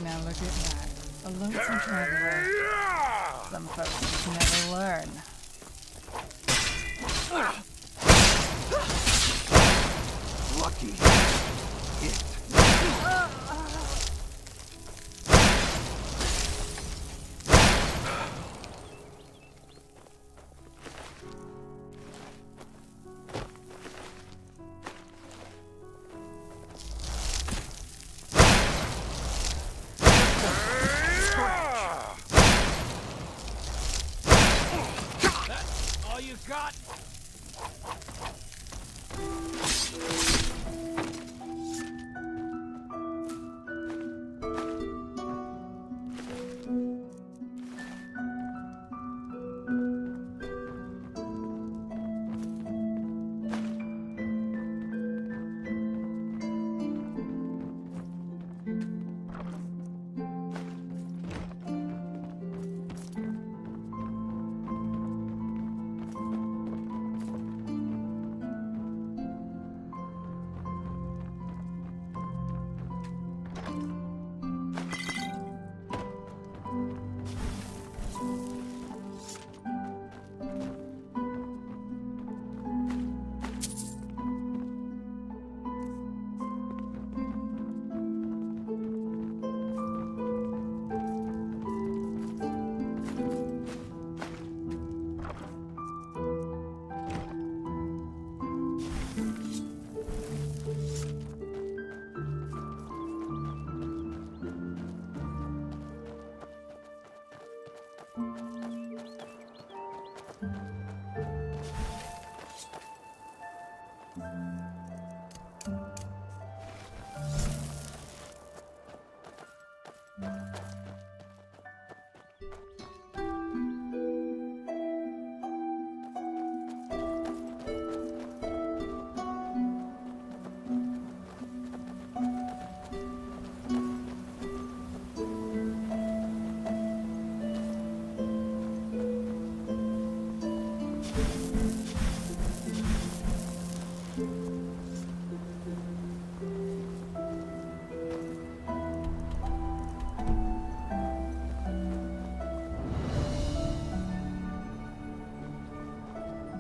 Now look at that. A lonesome traveler. Some folks just never learn. Lucky. It. That's all you got?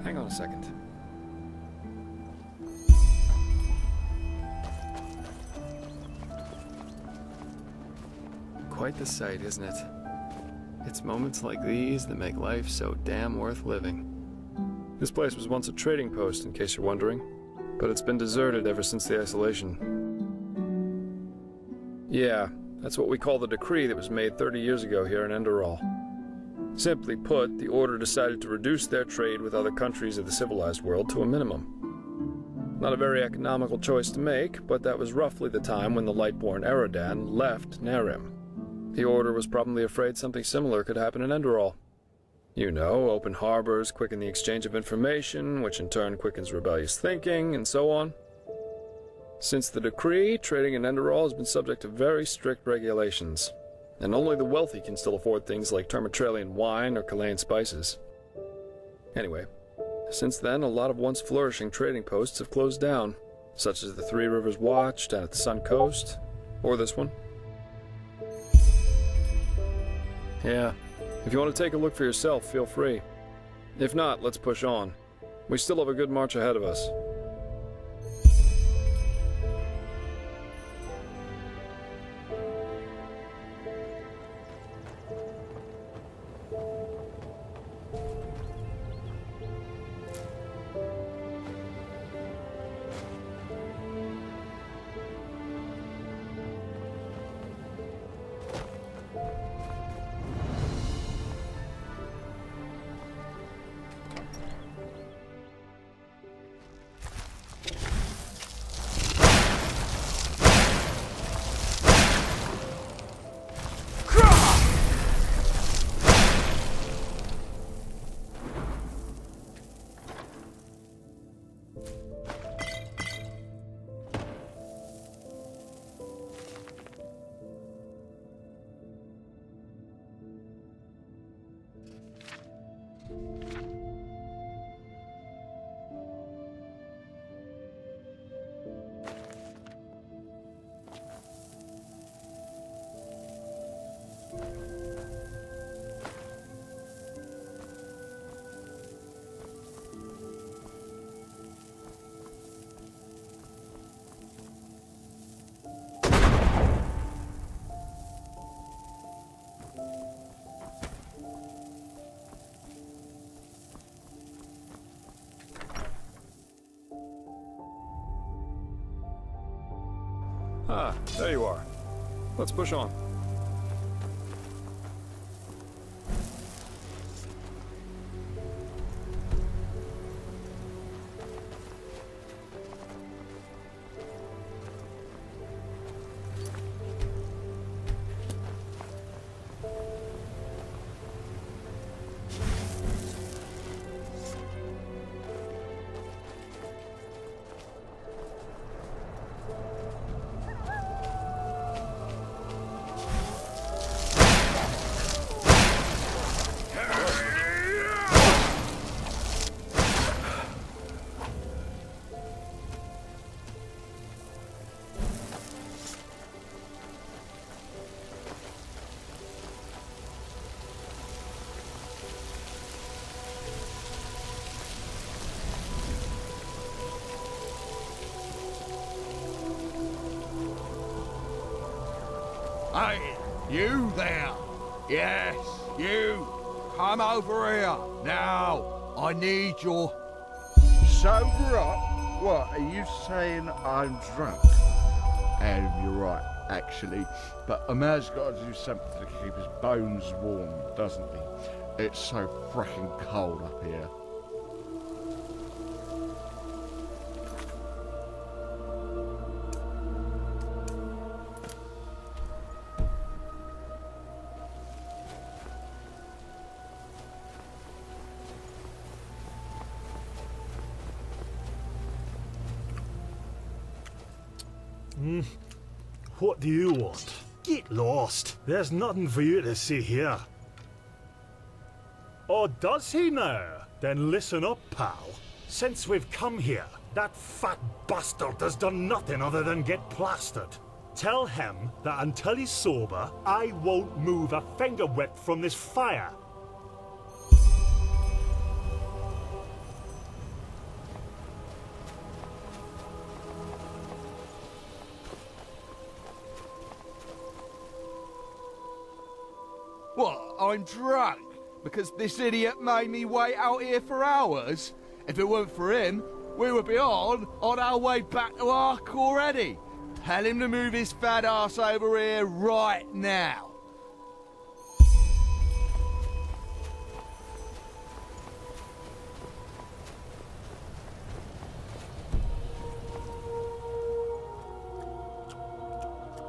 Hang on a second. Quite the sight, isn't it? It's moments like these that make life so damn worth living. This place was once a trading post, in case you're wondering, but it's been deserted ever since the isolation. Yeah, that's what we call the decree that was made 30 years ago here in Enderal. Simply put, the Order decided to reduce their trade with other countries of the civilized world to a minimum. Not a very economical choice to make, but that was roughly the time when the Lightborn Eradan left Narim. The Order was probably afraid something similar could happen in Enderal. You know, open harbors quicken the exchange of information, which in turn quickens rebellious thinking, and so on. Since the decree, trading in Enderal has been subject to very strict regulations, and only the wealthy can still afford things like Termatralian wine or Chilean spices. Anyway, since then, a lot of once flourishing trading posts have closed down, such as the Three Rivers Watch down at the Sun Coast, or this one. Yeah, if you want to take a look for yourself, feel free. If not, let's push on. We still have a good march ahead of us. Ah, there you are. Let's push on. Hey, you there? Yes, you. Come over here. Now, I need your... Sober up? What, are you saying I'm drunk? You're right, actually. But a man's got to do something to keep his bones warm, doesn't he? It's so frickin' cold up here. What do you want? Get lost. There's nothing for you to see here. Or does he now? Then listen up, pal. Since we've come here, that fat bastard has done nothing other than get plastered. Tell him that until he's sober, I won't move a finger whip from this fire. What, I'm drunk? Because this idiot made me wait out here for hours? If it weren't for him, we would be on our way back to Ark already. Tell him to move his fat ass over here right now.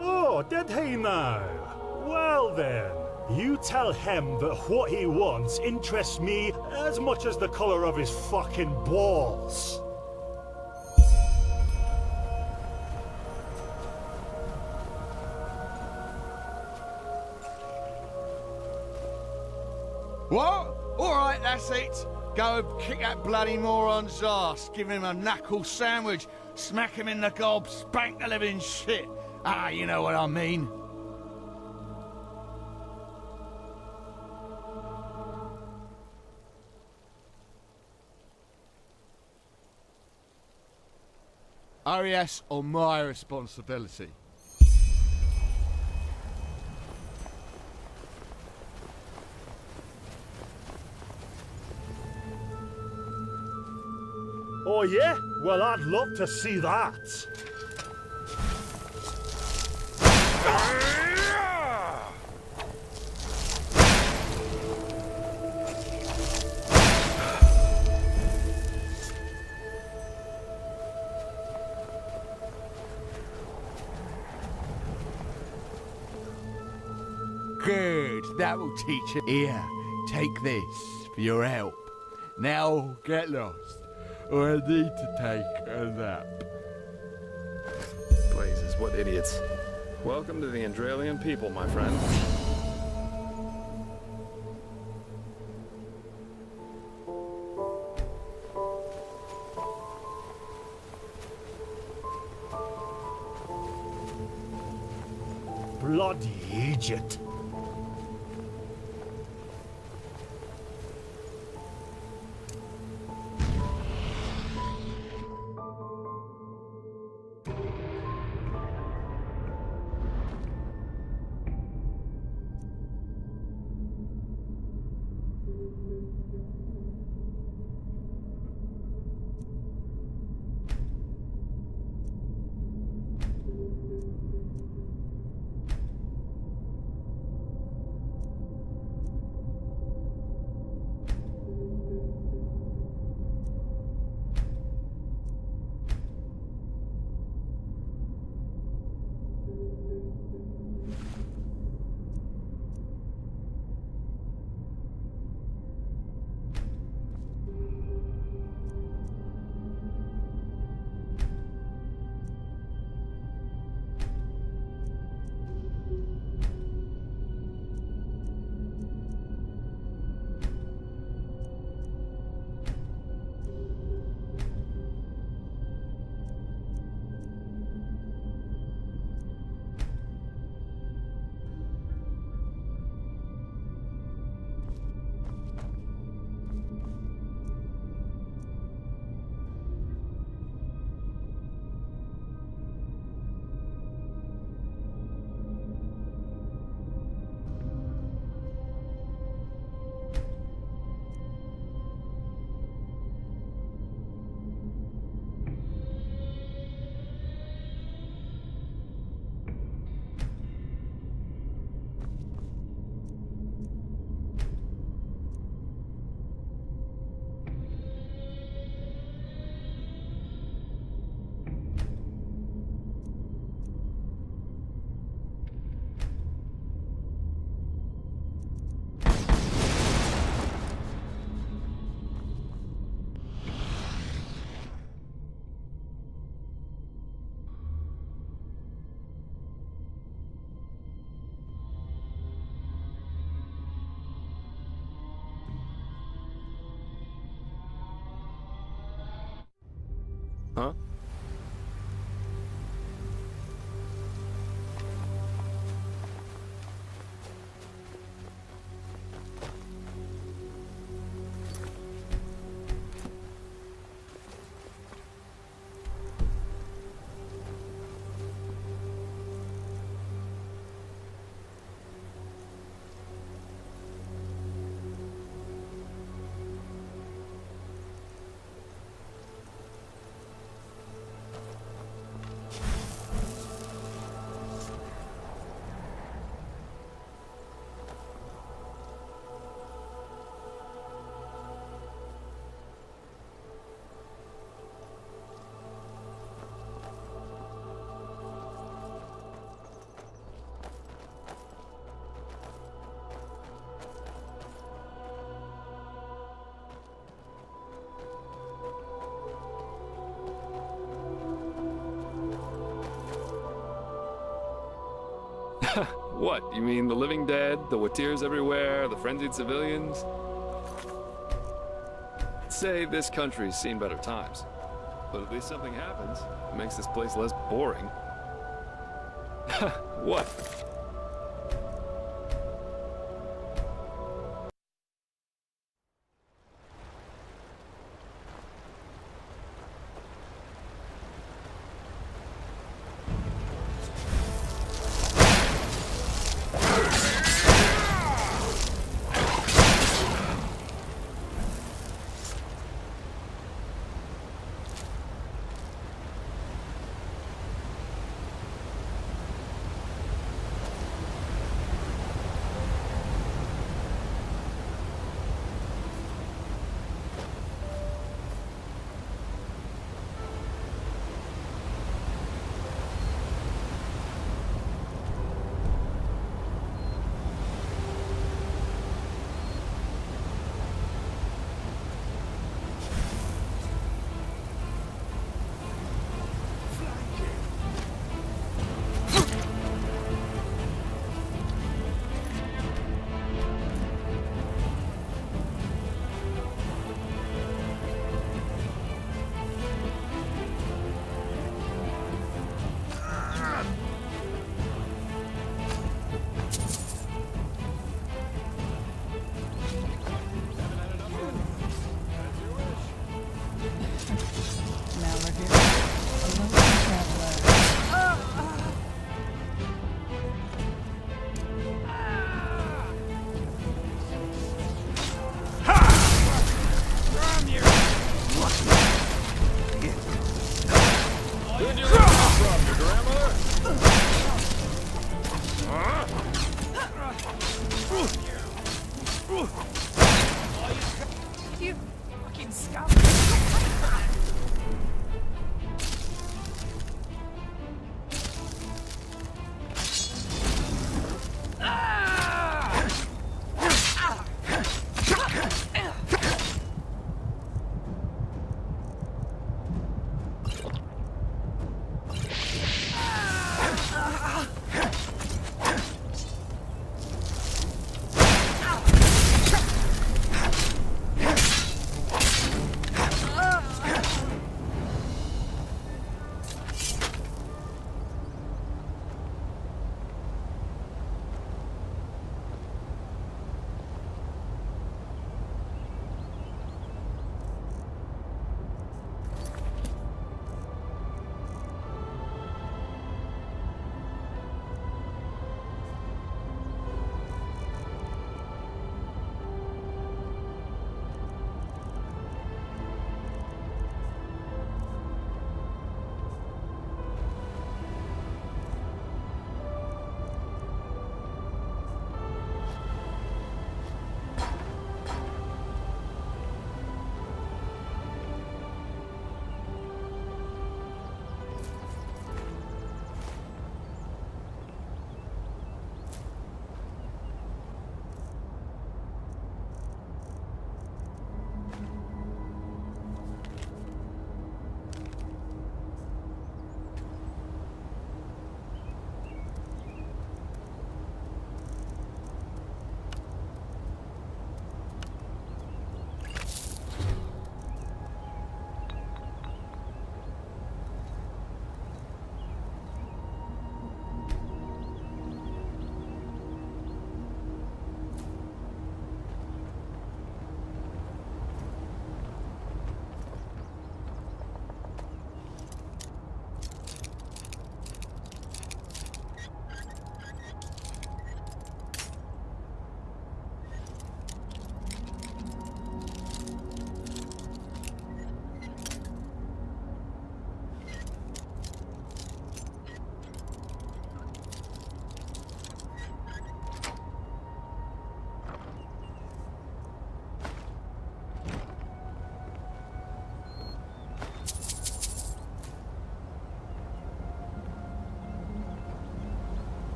Oh, did he now? Well then. You tell him that what he wants interests me as much as the colour of his fucking balls. What? Alright, that's it. Go and kick that bloody moron's ass. Give him a knuckle sandwich. Smack him in the gob. Spank the living shit. Ah, you know what I mean. Oh yes, on my responsibility. Oh yeah? Well, I'd love to see that. Good, that will teach you. Here, take this for your help. Now get lost, or I need to take a nap. Blazes, what idiots. Welcome to the Enderalian people, my friend. Bloody idiot. Huh? What? You mean the living dead, the Watirs everywhere, the frenzied civilians? I'd say this country's seen better times. But at least something happens. It makes this place less boring. What?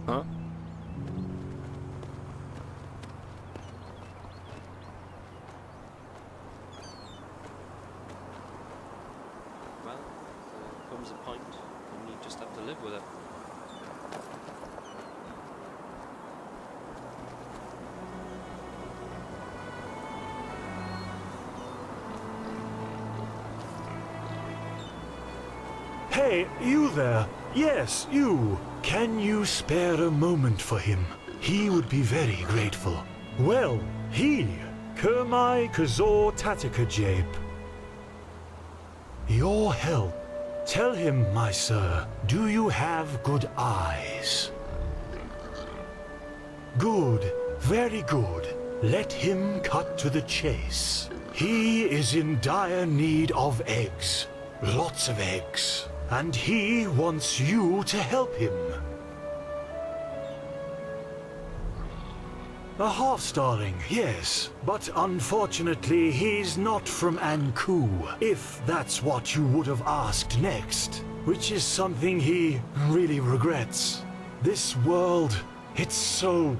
Huh? Well, there comes a point when you just have to live with it. Hey, you there? Yes, you. Can you spare a moment for him? He would be very grateful. Well, he, Kermai Kazor Tatika Jape. Your help. Tell him, my sir, do you have good eyes? Good, very good. Let him cut to the chase. He is in dire need of eggs. Lots of eggs. And he wants you to help him. A half-starling, yes. But unfortunately, he's not from Anku, if that's what you would have asked next. Which is something he really regrets. This world, it's so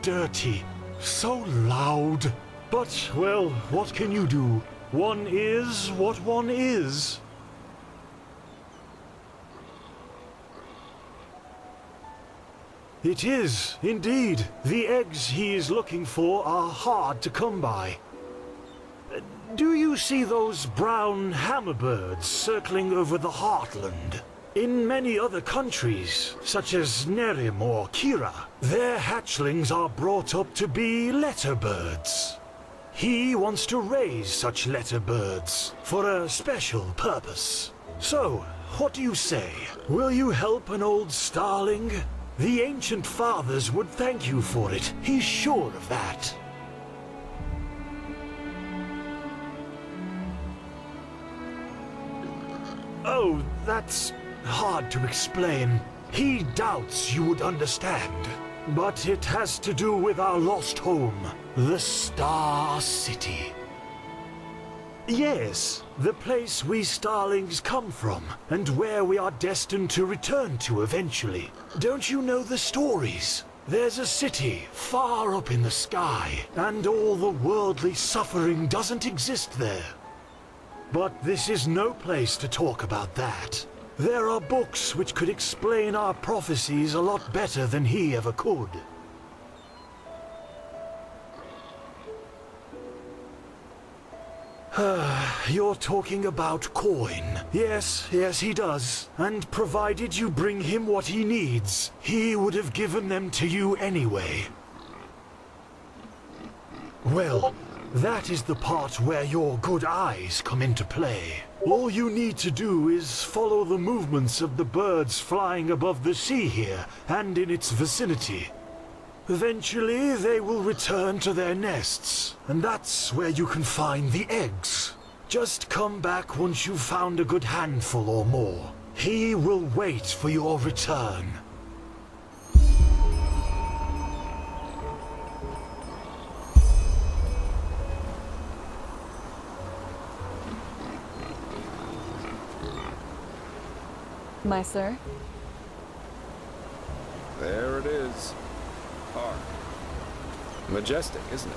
dirty, so loud. But, well, what can you do? One is what one is. It is, indeed. The eggs he is looking for are hard to come by. Do you see those brown hammerbirds circling over the heartland? In many other countries, such as Nerim or Kira, their hatchlings are brought up to be letterbirds. He wants to raise such letterbirds for a special purpose. So, what do you say? Will you help an old starling? The ancient fathers would thank you for it. He's sure of that. Oh, that's hard to explain. He doubts you would understand. But it has to do with our lost home, the Star City. Yes, the place we starlings come from, and where we are destined to return to eventually. Don't you know the stories? There's a city far up in the sky, and all the worldly suffering doesn't exist there. But this is no place to talk about that. There are books which could explain our prophecies a lot better than he ever could. You're talking about coin. Yes, he does. And provided you bring him what he needs, he would have given them to you anyway. Well, that is the part where your good eyes come into play. All you need to do is follow the movements of the birds flying above the sea here and in its vicinity. Eventually, they will return to their nests, and that's where you can find the eggs. Just come back once you've found a good handful or more. He will wait for your return. My sir? There it is. Hard. Majestic, isn't it?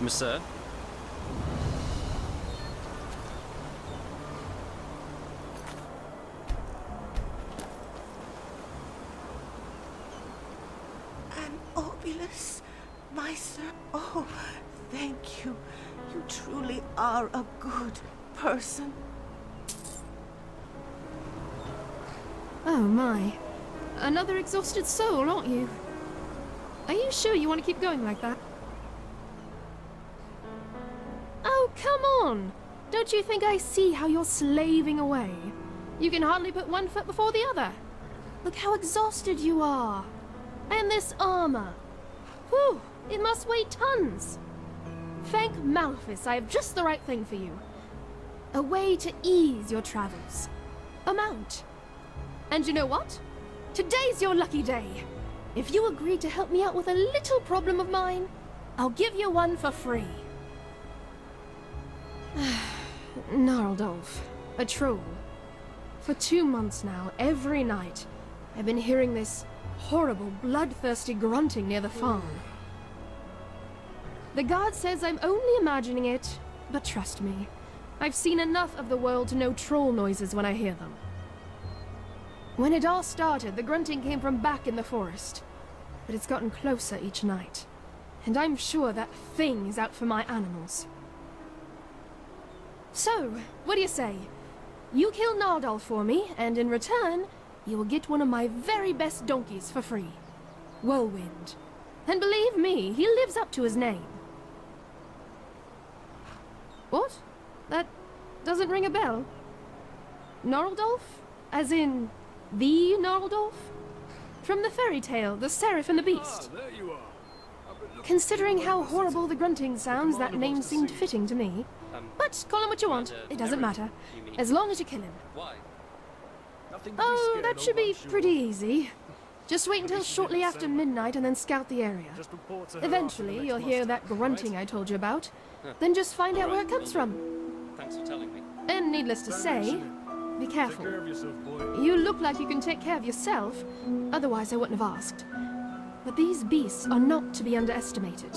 Sir? An obulus, my sir. Oh, thank you. You truly are a good person. Oh my. Another exhausted soul, aren't you? Are you sure you want to keep going like that? Oh, come on! Don't you think I see how you're slaving away? You can hardly put one foot before the other. Look how exhausted you are. And this armor. Whew, it must weigh tons. Thank Malphus, I have just the right thing for you. A way to ease your travels. A mount. And you know what? Today's your lucky day. If you agree to help me out with a little problem of mine, I'll give you one for free. Gnarldolf, a troll. For 2 months now, every night, I've been hearing this horrible, bloodthirsty grunting near the farm. The guard says I'm only imagining it, but trust me, I've seen enough of the world to know troll noises when I hear them. When it all started, the grunting came from back in the forest, but it's gotten closer each night, and I'm sure that thing is out for my animals. So, what do you say? You kill Gnarldolf for me, and in return, you will get one of my very best donkeys for free. Whirlwind. And believe me, he lives up to his name. What? That doesn't ring a bell. Gnarldolf? As in, the Gnarldolf? From the fairy tale, The Seraph and the Beast. There you are. Considering how horrible the grunting sounds, that name seemed fitting to me. But call him what you want, it doesn't matter. As long as you kill him. Why? Oh, that should be pretty easy. Just wait until shortly after midnight and then scout the area. Eventually, you'll hear that grunting I told you about. Then just find out where it comes from. Thanks for telling me. And needless to say, be careful. You look like you can take care of yourself, otherwise I wouldn't have asked. But these beasts are not to be underestimated.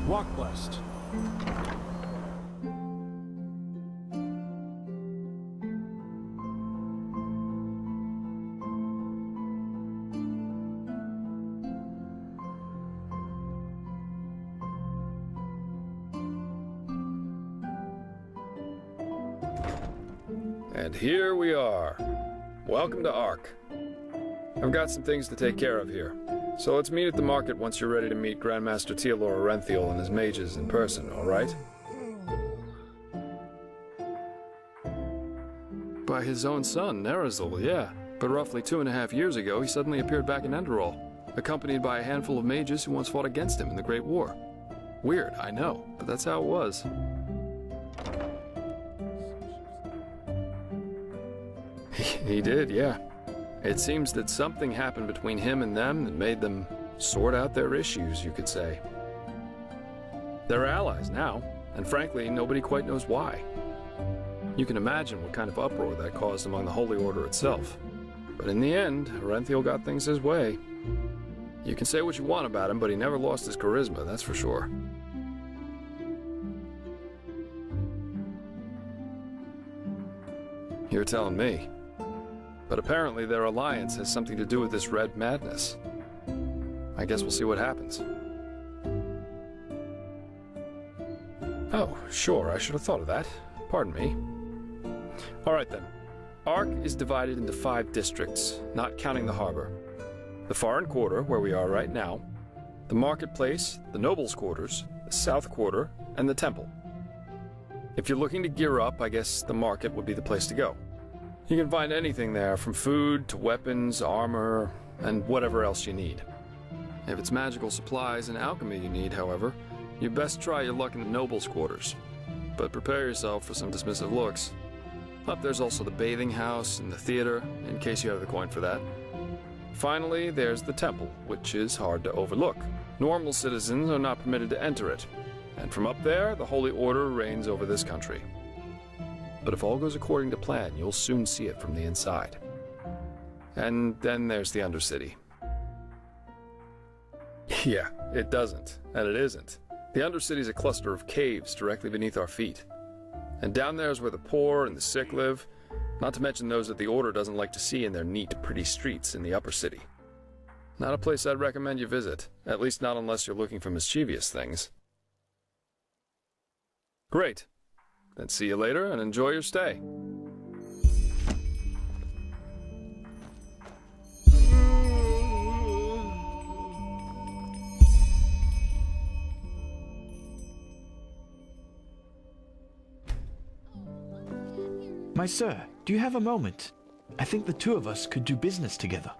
Walk blessed. And here we are. Welcome to Ark. I've got some things to take care of here. So let's meet at the market once you're ready to meet Grandmaster Tealor Orenthiel and his mages in person, alright? By his own son, Nerazil, yeah. But roughly 2.5 years ago, he suddenly appeared back in Enderal, accompanied by a handful of mages who once fought against him in the Great War. Weird, I know, but that's how it was. He did, yeah. It seems that something happened between him and them that made them sort out their issues, you could say. They're allies now, and frankly, nobody quite knows why. You can imagine what kind of uproar that caused among the Holy Order itself. But in the end, Orenthiel got things his way. You can say what you want about him, but he never lost his charisma, that's for sure. You're telling me. But apparently their alliance has something to do with this red madness. I guess we'll see what happens. Oh, sure, I should have thought of that. Pardon me. Alright then. Ark is divided into 5 districts, not counting the harbor. The Foreign Quarter, where we are right now, the Marketplace, the Nobles' Quarters, the South Quarter, and the Temple. If you're looking to gear up, I guess the market would be the place to go. You can find anything there, from food to weapons, armor, and whatever else you need. If it's magical supplies and alchemy you need, however, you best try your luck in the Nobles' Quarters. But prepare yourself for some dismissive looks. Up there's also the bathing house and the theater, in case you have the coin for that. Finally, there's the temple, which is hard to overlook. Normal citizens are not permitted to enter it, and from up there, the Holy Order reigns over this country. But if all goes according to plan, you'll soon see it from the inside. And then there's the Undercity. Yeah, it doesn't, and it isn't. The Undercity's a cluster of caves directly beneath our feet. And down there is where the poor and the sick live, not to mention those that the Order doesn't like to see in their neat, pretty streets in the Upper City. Not a place I'd recommend you visit, at least not unless you're looking for mischievous things. Great. Then see you later and enjoy your stay. My sir, do you have a moment? I think the two of us could do business together.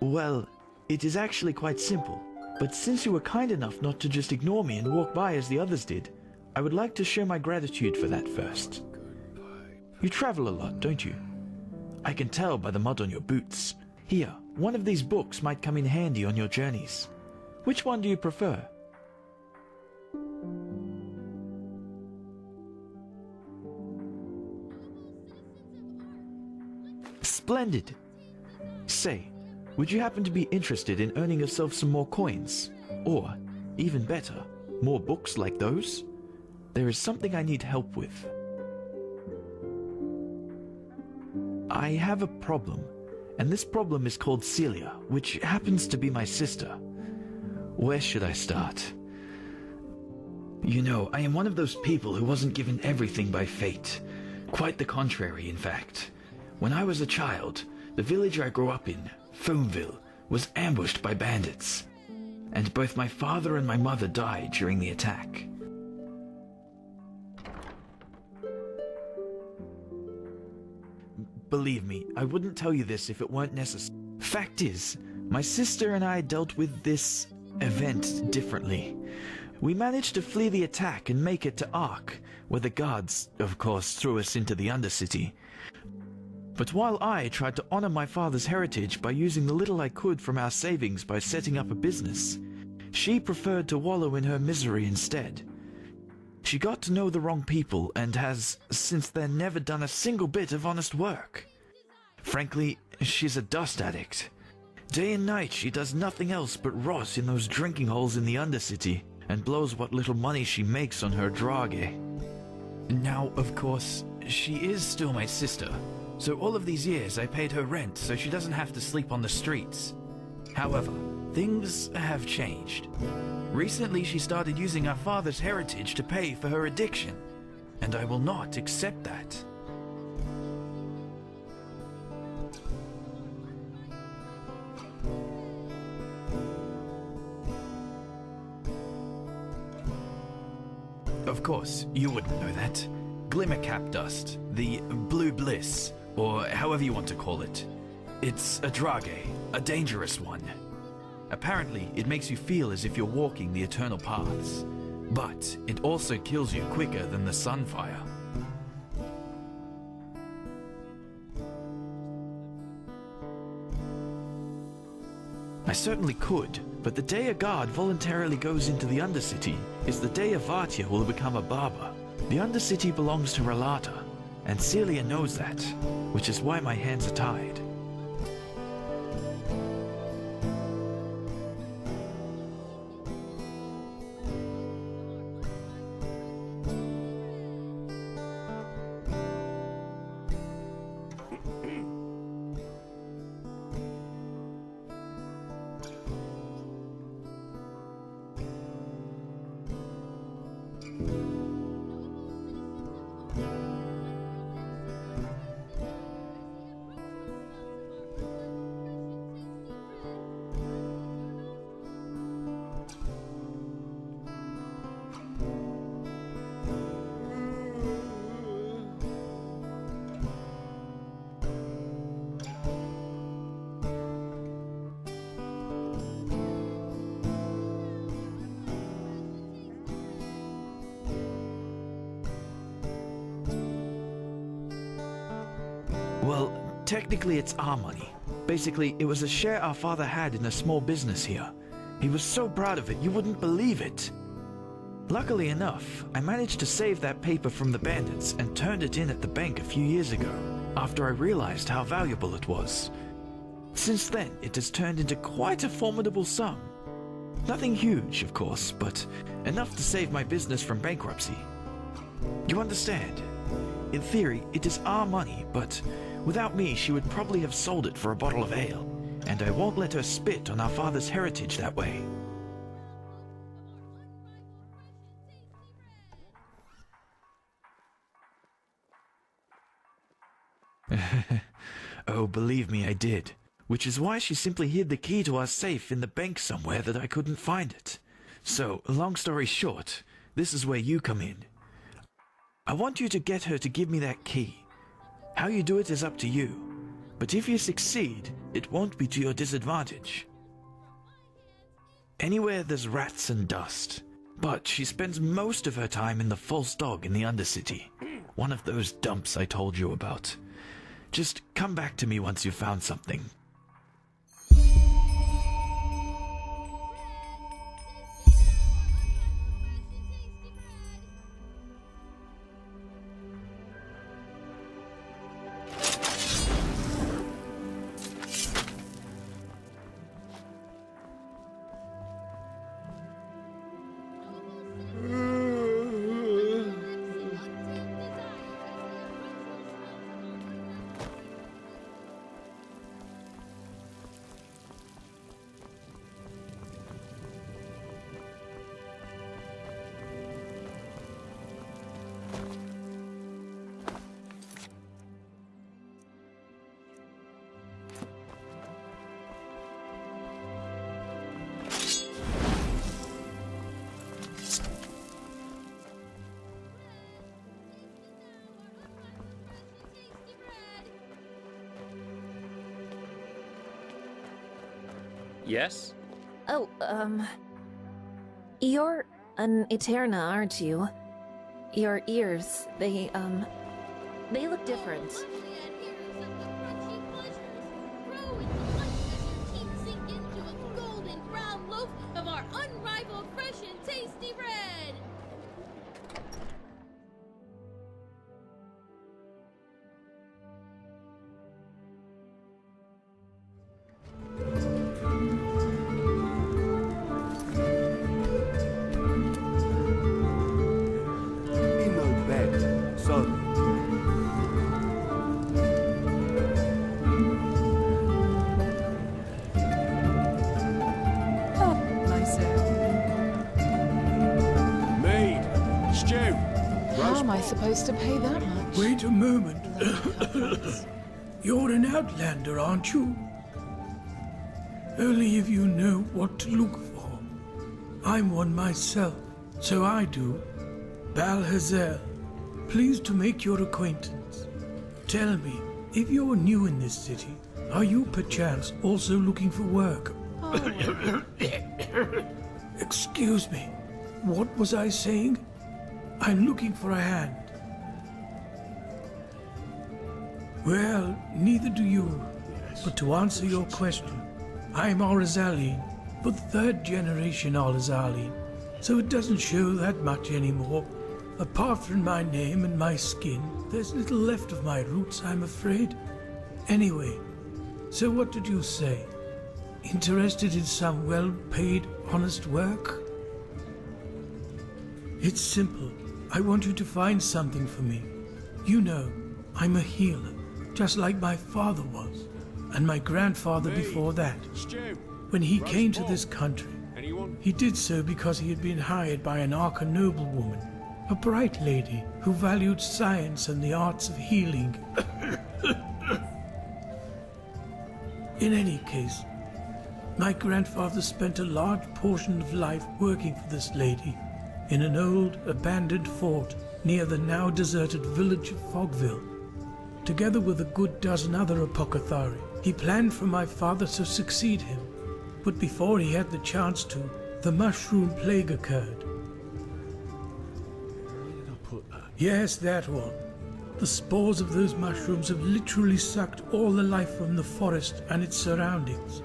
Well, it is actually quite simple. But since you were kind enough not to just ignore me and walk by as the others did, I would like to show my gratitude for that first. You travel a lot, don't you? I can tell by the mud on your boots. Here, one of these books might come in handy on your journeys. Which one do you prefer? Splendid! Say, would you happen to be interested in earning yourself some more coins? Or, even better, more books like those? There is something I need help with. I have a problem, and this problem is called Celia, which happens to be my sister. Where should I start? You know, I am one of those people who wasn't given everything by fate. Quite the contrary, in fact. When I was a child, the village I grew up in, Foamville, was ambushed by bandits, and both my father and my mother died during the attack. Believe me, I wouldn't tell you this if it weren't necessary. Fact is, my sister and I dealt with this event differently. We managed to flee the attack and make it to Ark, where the guards, of course, threw us into the Undercity. But while I tried to honor my father's heritage by using the little I could from our savings by setting up a business, she preferred to wallow in her misery instead. She got to know the wrong people and has, since then, never done a single bit of honest work. Frankly, she's a dust addict. Day and night she does nothing else but rot in those drinking holes in the Undercity and blows what little money she makes on her drage. Now, of course, she is still my sister, so all of these years I paid her rent so she doesn't have to sleep on the streets. However, things have changed. Recently she started using our father's heritage to pay for her addiction, and I will not accept that. Of course, you wouldn't know that. Glimmercap dust, the blue bliss, or however you want to call it. It's a drage, a dangerous one. Apparently, it makes you feel as if you're walking the eternal paths. But it also kills you quicker than the sunfire. I certainly could, but the day a guard voluntarily goes into the Undercity is the day a Vartia will become a barber. The Undercity belongs to Relata, and Celia knows that, which is why my hands are tied. Well, technically it's our money. Basically, it was a share our father had in a small business here. He was so proud of it, you wouldn't believe it. Luckily enough, I managed to save that paper from the bandits and turned it in at the bank a few years ago, after I realized how valuable it was. Since then, it has turned into quite a formidable sum. Nothing huge, of course, but enough to save my business from bankruptcy. You understand? In theory, it is our money, but without me, she would probably have sold it for a bottle of ale, and I won't let her spit on our father's heritage that way. Oh, believe me, I did. Which is why she simply hid the key to our safe in the bank somewhere that I couldn't find it. So, long story short, this is where you come in. I want you to get her to give me that key. How you do it is up to you, but if you succeed, it won't be to your disadvantage. Anywhere there's rats and dust. But she spends most of her time in the False Dog in the Undercity. One of those dumps I told you about. Just come back to me once you've found something. Yes? Oh, you're an Eterna, aren't you? Your ears, they look different. Of our unrivaled, fresh and tasty bread! In the bed, son. Oh, my sir. Maid! Stew! How am I supposed to pay that much? Wait a moment. You're an outlander, aren't you? Only if you know what to look for. I'm one myself, so I do. Balhazel, pleased to make your acquaintance. Tell me, if you're new in this city, are you perchance also looking for work? Excuse me, what was I saying? I'm looking for a hand. Well, neither do you. But to answer your question, I'm Arizaline, but third generation Arizaline, so it doesn't show that much anymore. Apart from my name and my skin, there's little left of my roots, I'm afraid. Anyway, so what did you say? Interested in some well-paid, honest work? It's simple. I want you to find something for me. You know, I'm a healer, just like my father was, and my grandfather before that. Stew! When he came to this country, Anyone? he did so because he had been hired by an Arca noblewoman, a bright lady who valued science and the arts of healing. In any case, my grandfather spent a large portion of life working for this lady in an old, abandoned fort near the now deserted village of Fogville. Together with a good dozen other apothecary, he planned for my father to succeed him. But before he had the chance to, the mushroom plague occurred. Where did I put that? Yes, that one. The spores of those mushrooms have literally sucked all the life from the forest and its surroundings.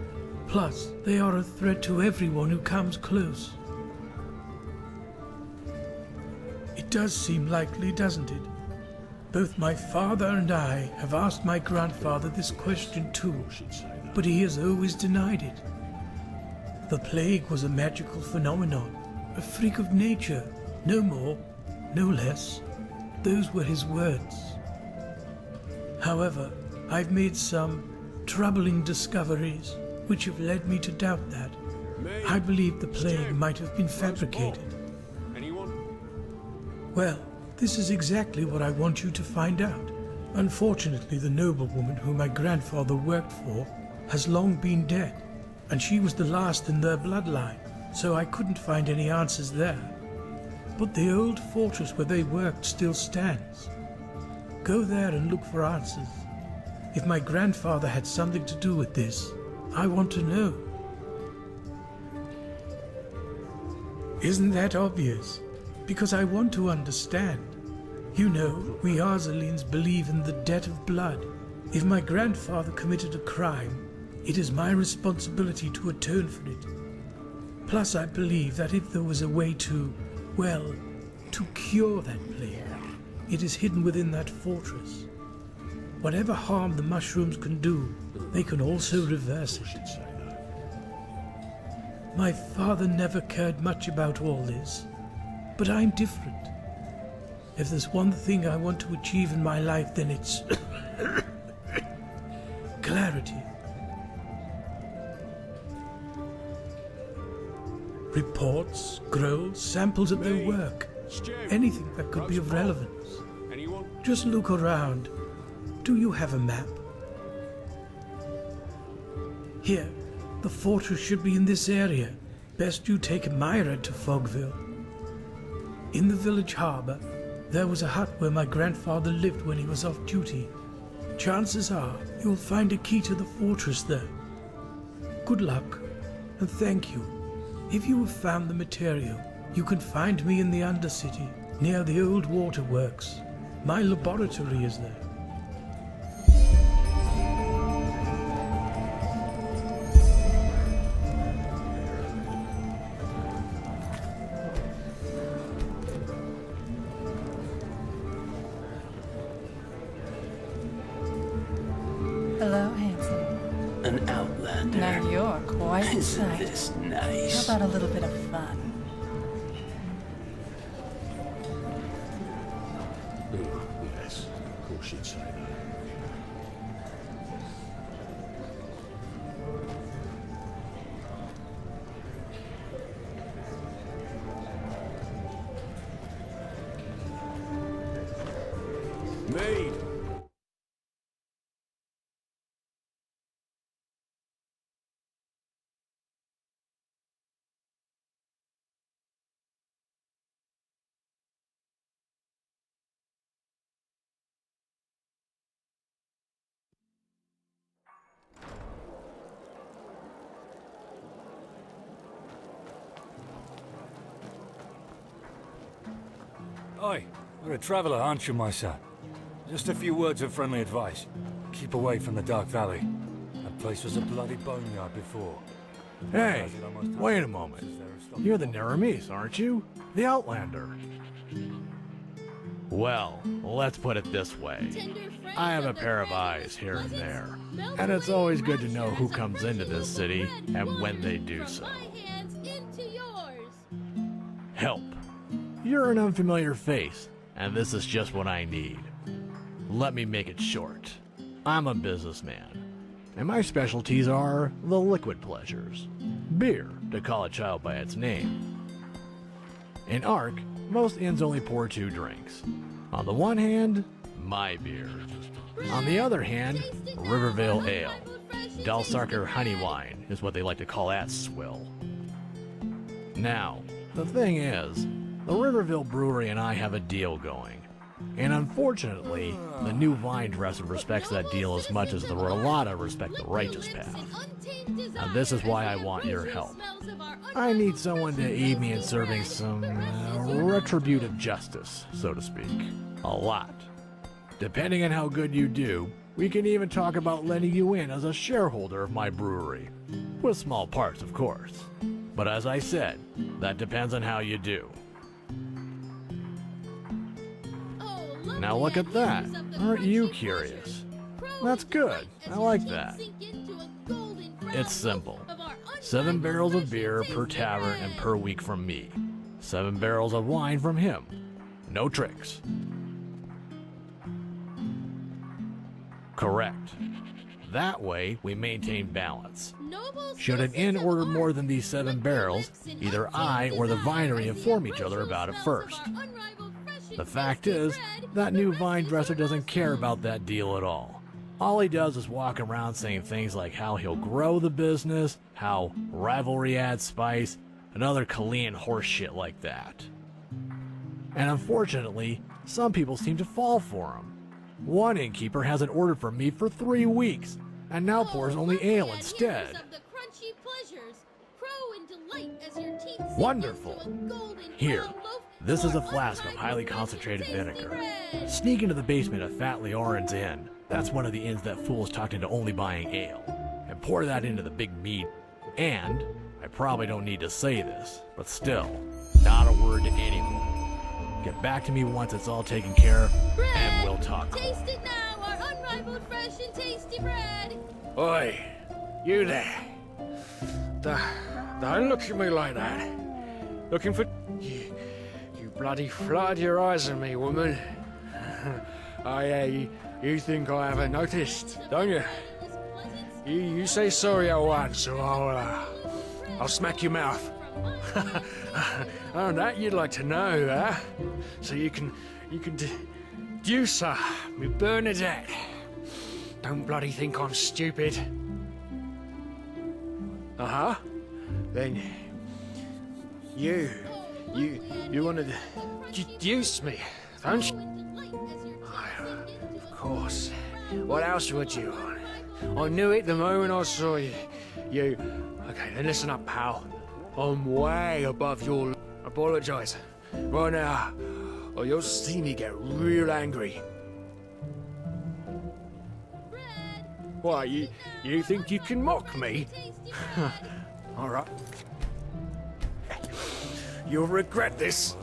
Plus, they are a threat to everyone who comes close. It does seem likely, doesn't it? Both my father and I have asked my grandfather this question too, but he has always denied it. The plague was a magical phenomenon, a freak of nature, no more, no less. Those were his words. However, I've made some troubling discoveries which have led me to doubt that. Maid! I believe the plague Stew! might have been Roast fabricated. pork. Anyone? Well, this is exactly what I want you to find out. Unfortunately, the noblewoman whom my grandfather worked for has long been dead, and she was the last in their bloodline, so I couldn't find any answers there. But the old fortress where they worked still stands. Go there and look for answers. If my grandfather had something to do with this, I want to know. Isn't that obvious? Because I want to understand. You know, we Arzalines believe in the debt of blood. If my grandfather committed a crime, it is my responsibility to atone for it. Plus, I believe that if there was a way to, well, to cure that plague, it is hidden within that fortress. Whatever harm the mushrooms can do, they can also reverse it. My father never cared much about all this, but I'm different. If there's one thing I want to achieve in my life, then it's clarity. Reports, scrolls, samples of their work, anything that could be of relevance. Just look around. Do you have a map? Here, the fortress should be in this area. Best you take Myra to Fogville. In the village harbor, there was a hut where my grandfather lived when he was off duty. Chances are you'll find a key to the fortress there. Good luck, and thank you. If you have found the material, you can find me in the Undercity, near the old waterworks. My laboratory is there. Hello, handsome. An outlander. Now you're quite the Isn't sight. this nice? How about a little bit of fun? Yes, of course you'd say that. Maid! Oi, you're a traveller, aren't you, my son? Just a few words of friendly advice. Keep away from the Dark Valley. That place was a bloody boneyard before. Hey, wait a moment. You're the Neramis, aren't you? The Outlander. Well, let's put it this way. I have a pair of eyes here and there, and it's always good to know who comes into this city and when they do so. Help. You're an unfamiliar face, and this is just what I need. Let me make it short. I'm a businessman, and my specialties are the liquid pleasures. Beer, to call a child by its name. In Ark, most inns only pour 2 drinks. On the one hand, my beer. On the other hand, Rivervale Ale. Dalsarker honey wine is what they like to call that swill. Now, the thing is, the Riverville Brewery and I have a deal going. And unfortunately, the new vine dresser respects that deal as much as the Rolata respect the righteous path. And this is why I want your help. I need someone to aid me in serving some retributive justice, so to speak. A lot. Depending on how good you do, we can even talk about letting you in as a shareholder of my brewery. With small parts, of course. But as I said, that depends on how you do. Now look at that. Aren't you curious? That's good. I like that. It's simple. 7 barrels of beer per tavern and per week from me. 7 barrels of wine from him. No tricks. Correct. That way, we maintain balance. Should an inn order more than these 7 barrels, either I or the vinery inform each other about it first. The fact is, that new vine dresser doesn't care about that deal at all. All he does is walk around saying things like how he'll grow the business, how rivalry adds spice, and other Kalian horse shit like that. And unfortunately, some people seem to fall for him. One innkeeper hasn't ordered from me for 3 weeks, and now pours only ale instead. Wonderful. Here, this is a flask of highly concentrated vinegar. Sneak into the basement of Fat Leorin's Inn. That's one of the inns that fools talked into only buying ale. And pour that into the big mead. And, I probably don't need to say this, but still, not a word to anyone. Get back to me once it's all taken care of, and we'll talk. Taste it now, our unrivaled fresh and tasty bread. Oi, you there. Don't look at me like that. Looking for... You bloody fluttered your eyes at me, woman. You think I haven't noticed, don't you? You say sorry at once, so I'll smack your mouth. Oh, that you'd like to know, huh? So you can deduce her, me Bernadette. Don't bloody think I'm stupid. Uh-huh. Then you want to deduce me, don't you? Of course. What else would you want? I knew it the moment I saw you. Okay, then listen up, pal. I'm way above your... Apologise. Right now, or you'll see me get real angry. Why, you think you can mock me? Alright. You'll regret this.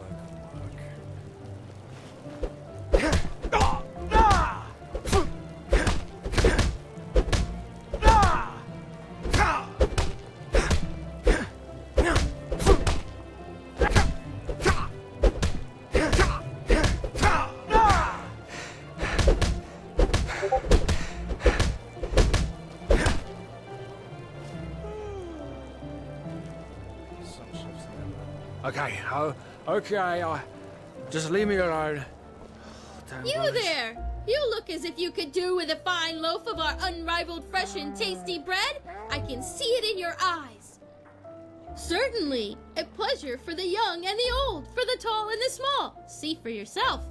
Okay, just leave me alone. Damn You boys. there! You look as if you could do with a fine loaf of our unrivaled fresh and tasty bread. I can see it in your eyes. Certainly, a pleasure for the young and the old, for the tall and the small. See for yourself.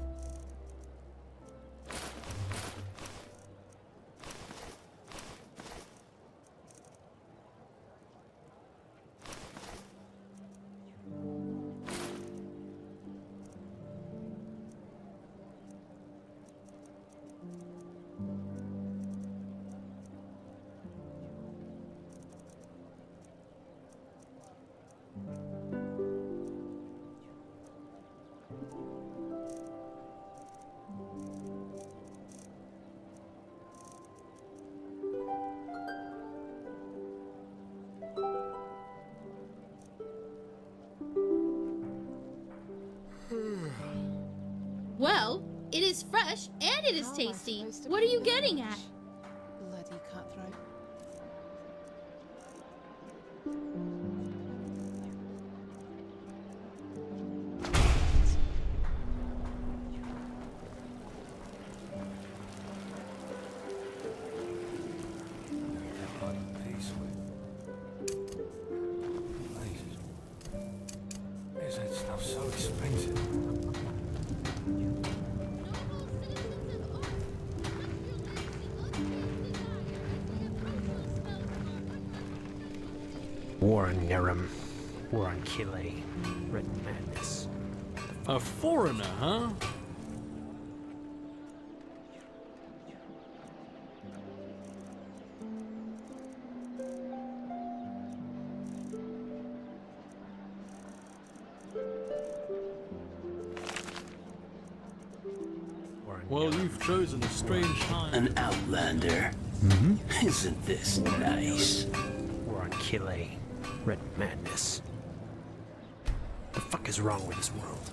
Well, it is fresh and it is tasty. What are you getting at? Bloody cutthroat. Is that stuff so expensive? War on Nerum. War on Kile. Red madness. A foreigner, huh? Well, you've chosen a strange time. An outlander. Isn't this nice? War on Kile. Red madness. The fuck is wrong with this world?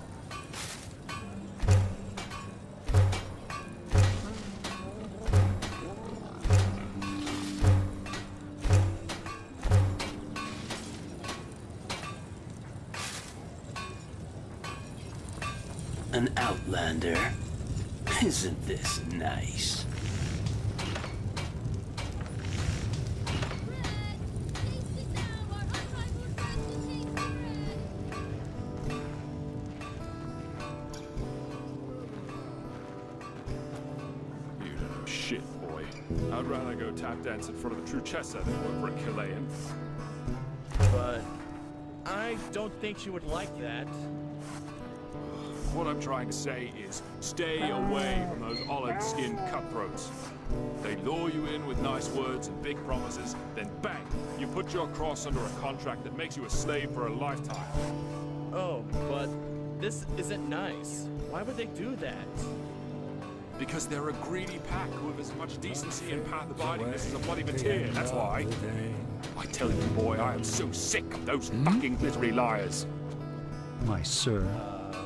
An outlander. Isn't this nice? Shit, boy. I'd rather go tap dance in front of a true chess set than work for a Chilean. But I don't think she would like that. What I'm trying to say is, stay away from those olive-skinned cutthroats. They lure you in with nice words and big promises, then bang, you put your cross under a contract that makes you a slave for a lifetime. Oh, but this isn't nice. Why would they do that? Because they're a greedy pack who have as much decency and path-abidingness as a bloody mateer, that's why. I tell you, boy, I am so sick of those fucking glittery liars. My sir.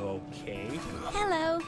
Okay. Hello.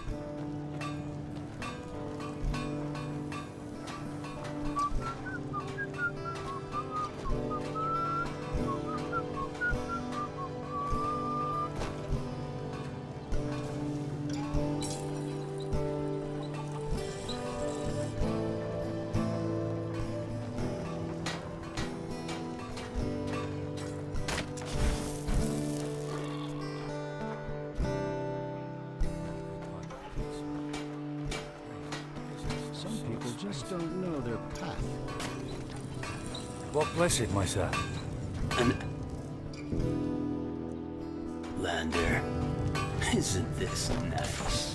Some people just don't know their path. What bless it, my sir? Lander, isn't this nice?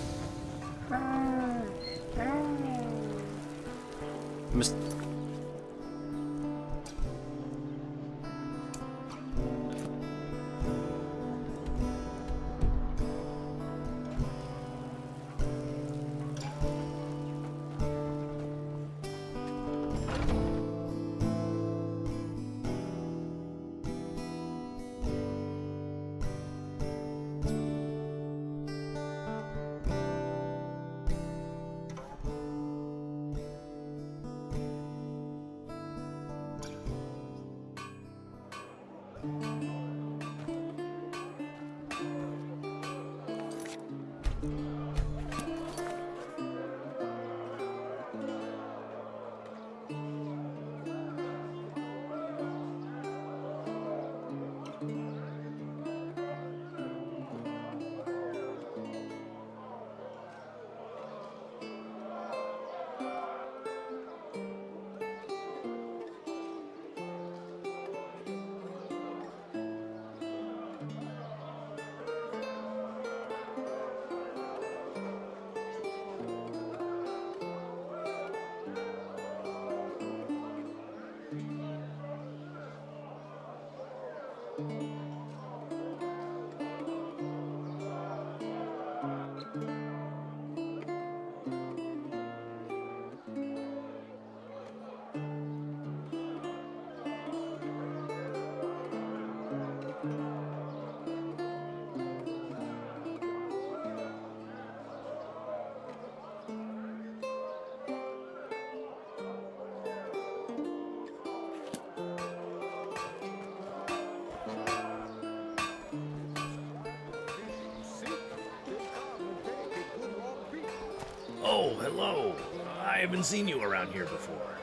Oh, hello. I haven't seen you around here before.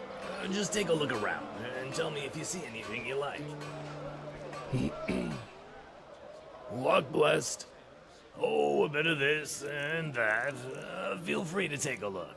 Just take a look around and tell me if you see anything you like. Walk blessed. Oh, a bit of this and that. Feel free to take a look.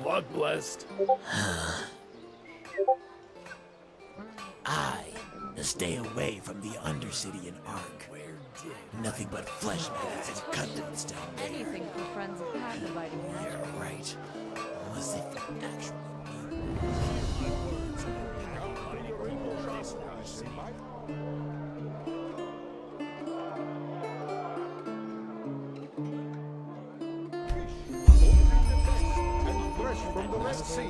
Walk blessed. I stay away from the Undercity and Ark. Nothing but flesh bags and cutthroats down there. Anything for friends of path abiding. Yeah, right. Unless they actually From the Red Sea.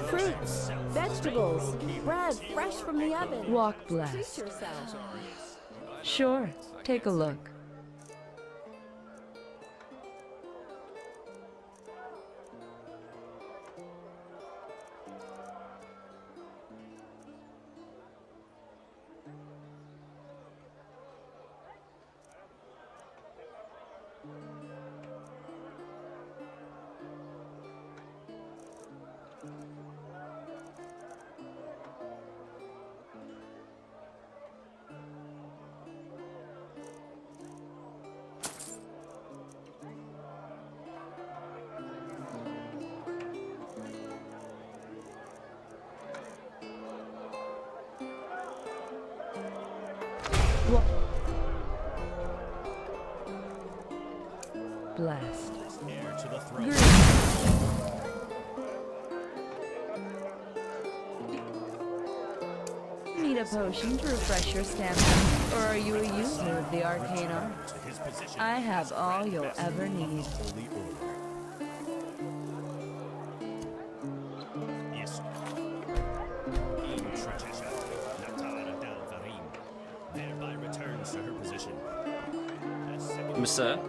Fruits, vegetables, bread fresh from the oven. Walk Treat blessed. yourself. Sure, take a look. Blessed. Heir to the throne. Need a potion to refresh your stamina? Or are you a user of the arcane art? I have all you'll ever need. Yes. Thereby returns to her position. Monsieur?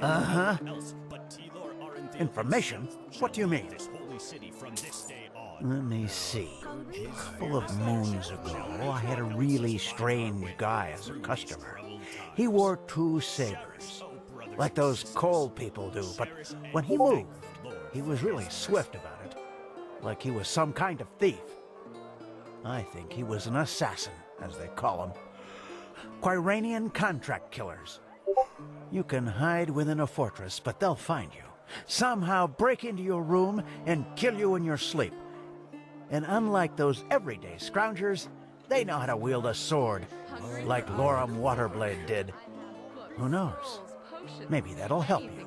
Uh-huh. Information? What do you mean? Let me see. A couple of moons ago, I had a really strange guy as a customer. He wore 2 sabers, like those coal people do, but when he moved, he was really swift about it, like he was some kind of thief. I think he was an assassin, as they call them. Quiranian contract killers. You can hide within a fortress, but they'll find you. Somehow break into your room and kill you in your sleep. And unlike those everyday scroungers, they know how to wield a sword, like Loram Waterblade did. Who knows? Maybe that'll help you.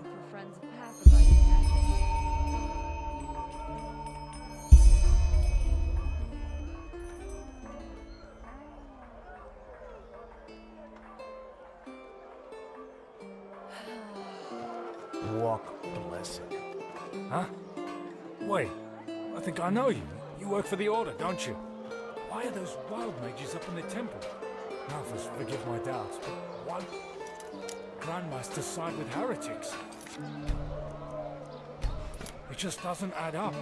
Walk blessed. Huh? Wait, I think I know you. You work for the Order, don't you? Why are those wild mages up in the temple? Malthus, forgive my doubts, but why Grandmaster side with heretics? It just doesn't add up.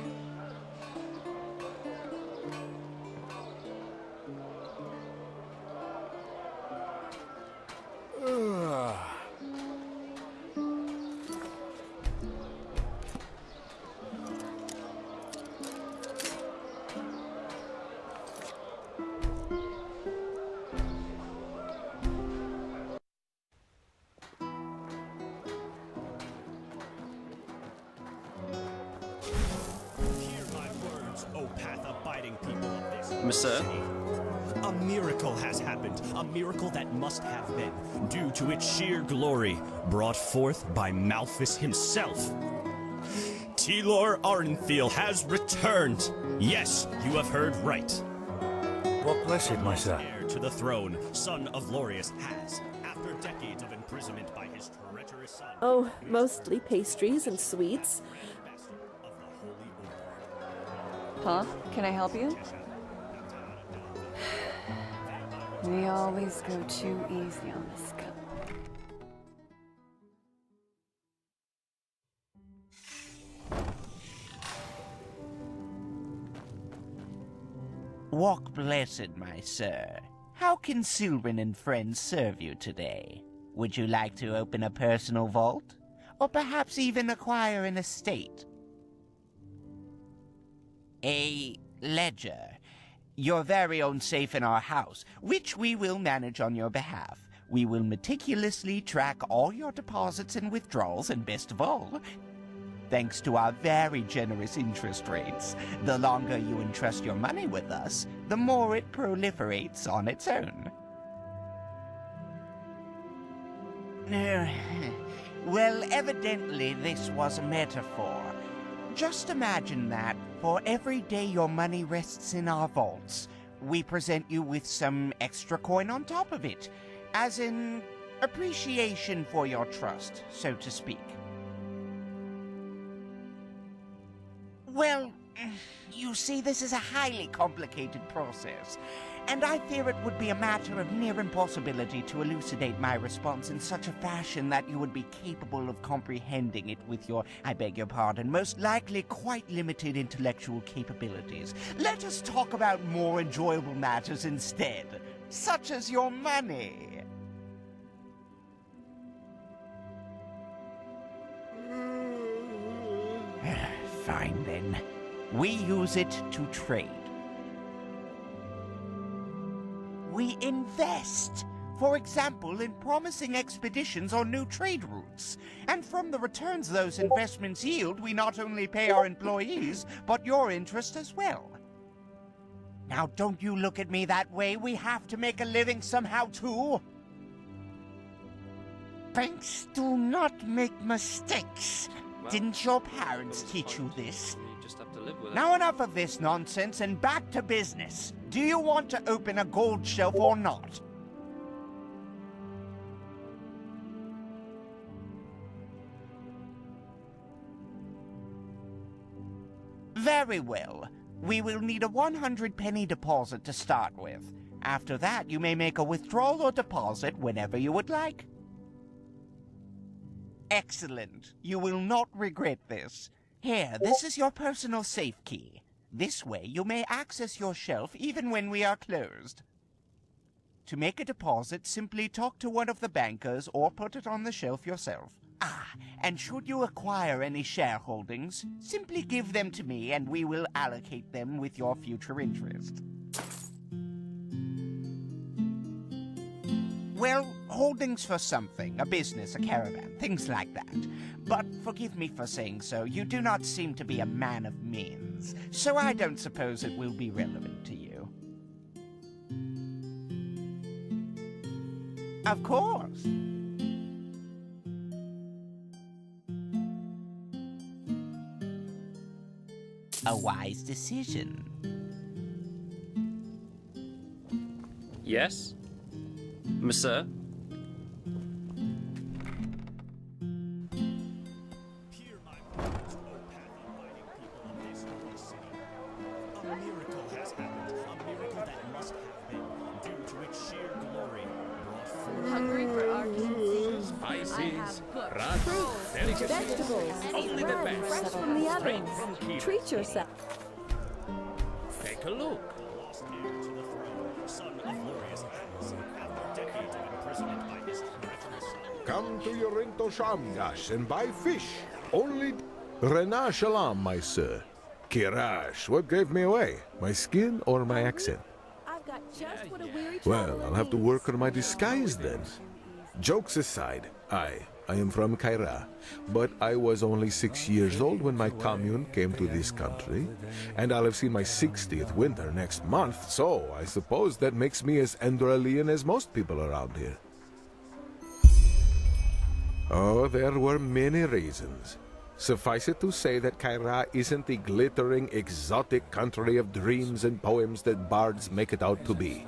Ugh. Monsieur? A miracle has happened, a miracle that must have been, due to its sheer glory, brought forth by Malthus himself. Tilor Arenfiel has returned. Yes, you have heard right. What blessed, my son? Heir to the throne, son of Laureus, has, after decades of imprisonment by his treacherous son... Oh, mostly pastries and sweets. Huh? Can I help you? We always go too easy on this cup. Walk blessed, my sir. How can Sylvan and friends serve you today? Would you like to open a personal vault? Or perhaps even acquire an estate? A ledger. Your very own safe in our house, which we will manage on your behalf. We will meticulously track all your deposits and withdrawals, and best of all, thanks to our very generous interest rates, the longer you entrust your money with us, the more it proliferates on its own. Well, evidently this was a metaphor. Just imagine that, for every day your money rests in our vaults, we present you with some extra coin on top of it, as in appreciation for your trust, so to speak. Well, you see, this is a highly complicated process, and I fear it would be a matter of near impossibility to elucidate my response in such a fashion that you would be capable of comprehending it with your, I beg your pardon, most likely quite limited intellectual capabilities. Let us talk about more enjoyable matters instead, such as your money. Fine then. We use it to trade. We invest, for example, in promising expeditions or new trade routes. And from the returns those investments yield, we not only pay our employees, but your interest as well. Now, don't you look at me that way. We have to make a living somehow, too. Banks do not make mistakes. Didn't your parents teach you this? You just have to live with it. Now enough of this nonsense and back to business. Do you want to open a gold shelf or not? Very well. We will need a 100 penny deposit to start with. After that, you may make a withdrawal or deposit whenever you would like. Excellent. You will not regret this. Here, this is your personal safe key. This way, you may access your shelf even when we are closed. To make a deposit, simply talk to one of the bankers or put it on the shelf yourself. And should you acquire any shareholdings, simply give them to me and we will allocate them with your future interest. Well, holdings for something, a business, a caravan, things like that. But forgive me for saying so, you do not seem to be a man of means, so I don't suppose it will be relevant to you. Of course. A wise decision. Yes? Monsieur? Hungry for arcane Spices, fruits, vegetables, only the best. fresh from the ovens. Treat yourself. Take a look. Come to Yorinto Shamgash and buy fish. Only Rena Shalom, my sir. Kirash, what gave me away? My skin or my accent? I've got just what a weary Well, I'll have to work on my disguise then. Jokes aside, I am from Kaira, but I was only 6 years old when my commune came to this country, and I'll have seen my 60th winter next month, so I suppose that makes me as Enderalian as most people around here. Oh, there were many reasons. Suffice it to say that Kaira isn't the glittering, exotic country of dreams and poems that bards make it out to be.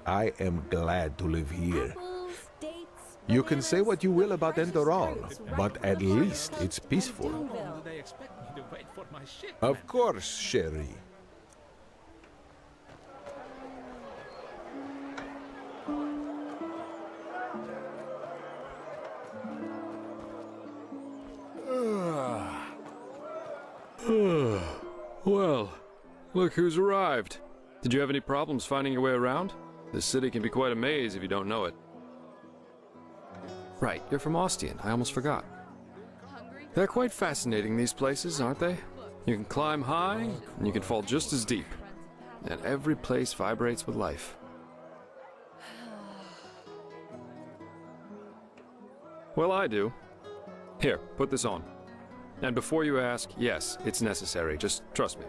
I am glad to live here. You can say what you will about Enderal, but at least it's peaceful. Of course, Sherry. Well, look who's arrived. Did you have any problems finding your way around? This city can be quite a maze if you don't know it. Right, you're from Ostian. I almost forgot. They're quite fascinating, these places, aren't they? You can climb high, and you can fall just as deep. And every place vibrates with life. Well, I do. Here, put this on. And before you ask, yes, it's necessary. Just trust me.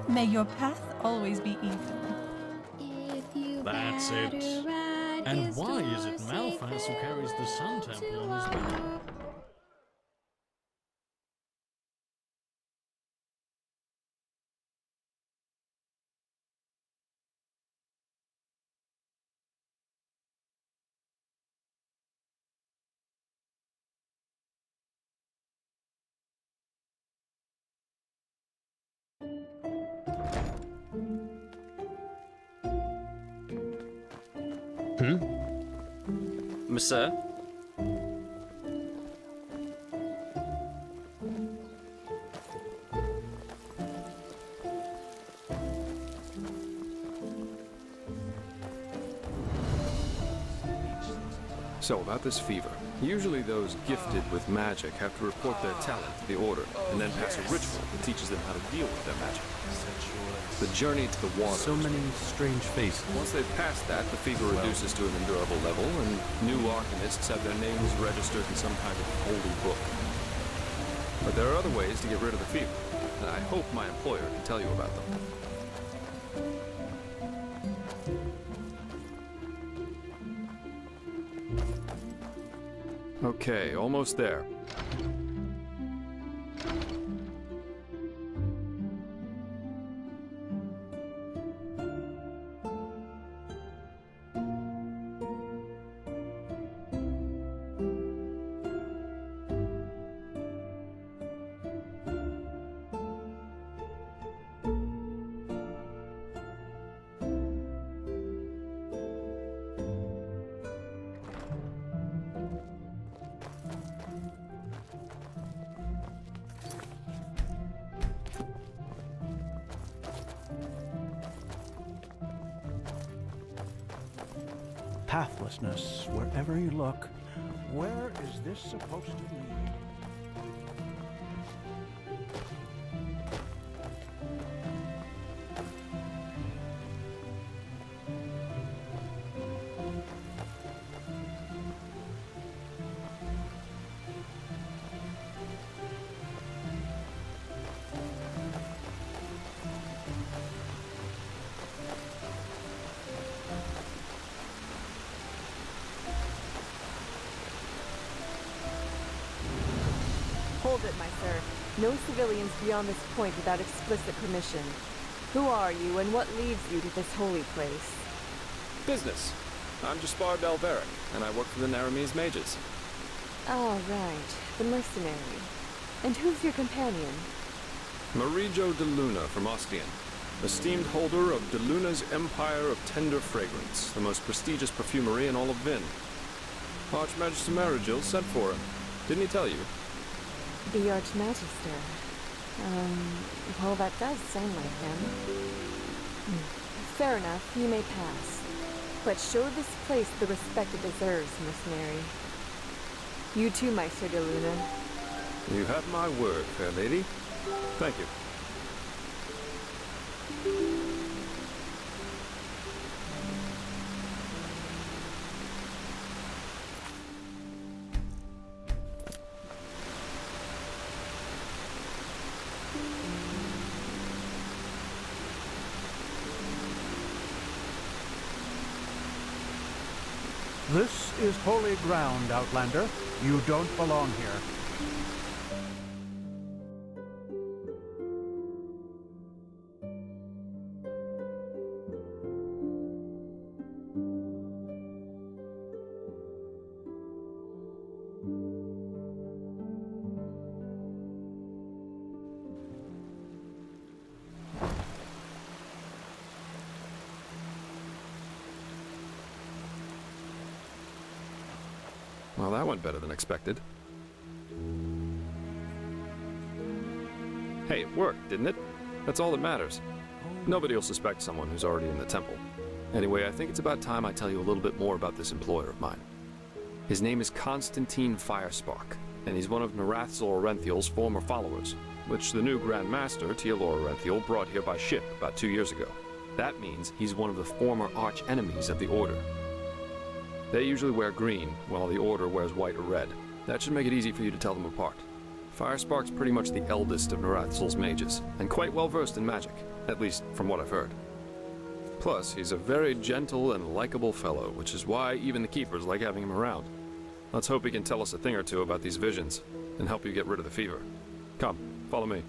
May your path always be even. That's it. And why is it Malphas who carries the Sun Temple on his back? Monsieur? So, about this fever. Usually those gifted with magic have to report their talent to the Order, and then pass a ritual that teaches them how to deal with their magic. the journey to the water. So many strange faces. Once they've passed that, the fever reduces to an endurable level, and new alchemists have their names registered in some kind of holy book. But there are other ways to get rid of the fever, and I hope my employer can tell you about them. Okay, almost there. Pathlessness wherever you look. Where is this supposed to lead? Hold it, my sir. No civilians beyond this point without explicit permission. Who are you, and what leads you to this holy place? Business. I'm Jaspar Dalveric, and I work for the Naramese mages. Oh, right. The mercenary. And who's your companion? Marijo de Luna from Ostian, esteemed holder of de Luna's Empire of Tender Fragrance, the most prestigious perfumery in all of Vin. Archmagister Marigil sent for him. Didn't he tell you? The Archmagister. Well, that does sound like him. Fair enough, you may pass. But show this place the respect it deserves, mercenary. You too, Maester de Luna. You have my word, fair lady. Thank you. This is holy ground, Outlander. You don't belong here. Well, that went better than expected. Hey, it worked, didn't it? That's all that matters. Nobody will suspect someone who's already in the temple. Anyway, I think it's about time I tell you a little bit more about this employer of mine. His name is Constantine Firespark, and he's one of Narathzal Orenthiel's former followers, which the new Grand Master, Tealor Orenthiel, brought here by ship about 2 years ago. That means he's one of the former arch-enemies of the Order. They usually wear green, while the Order wears white or red. That should make it easy for you to tell them apart. Firespark's pretty much the eldest of Narathzal's mages, and quite well versed in magic, at least from what I've heard. Plus, he's a very gentle and likable fellow, which is why even the Keepers like having him around. Let's hope he can tell us a thing or two about these visions, and help you get rid of the fever. Come, follow me.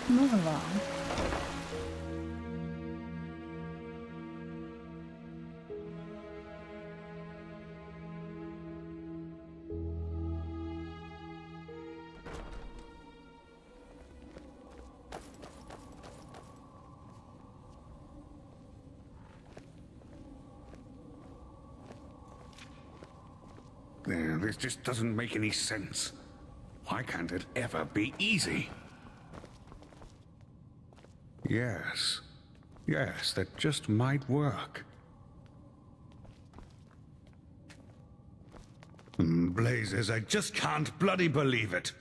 Move along. This just doesn't make any sense. Why can't it ever be easy? Yes. Yes, that just might work. Blazes, I just can't bloody believe it.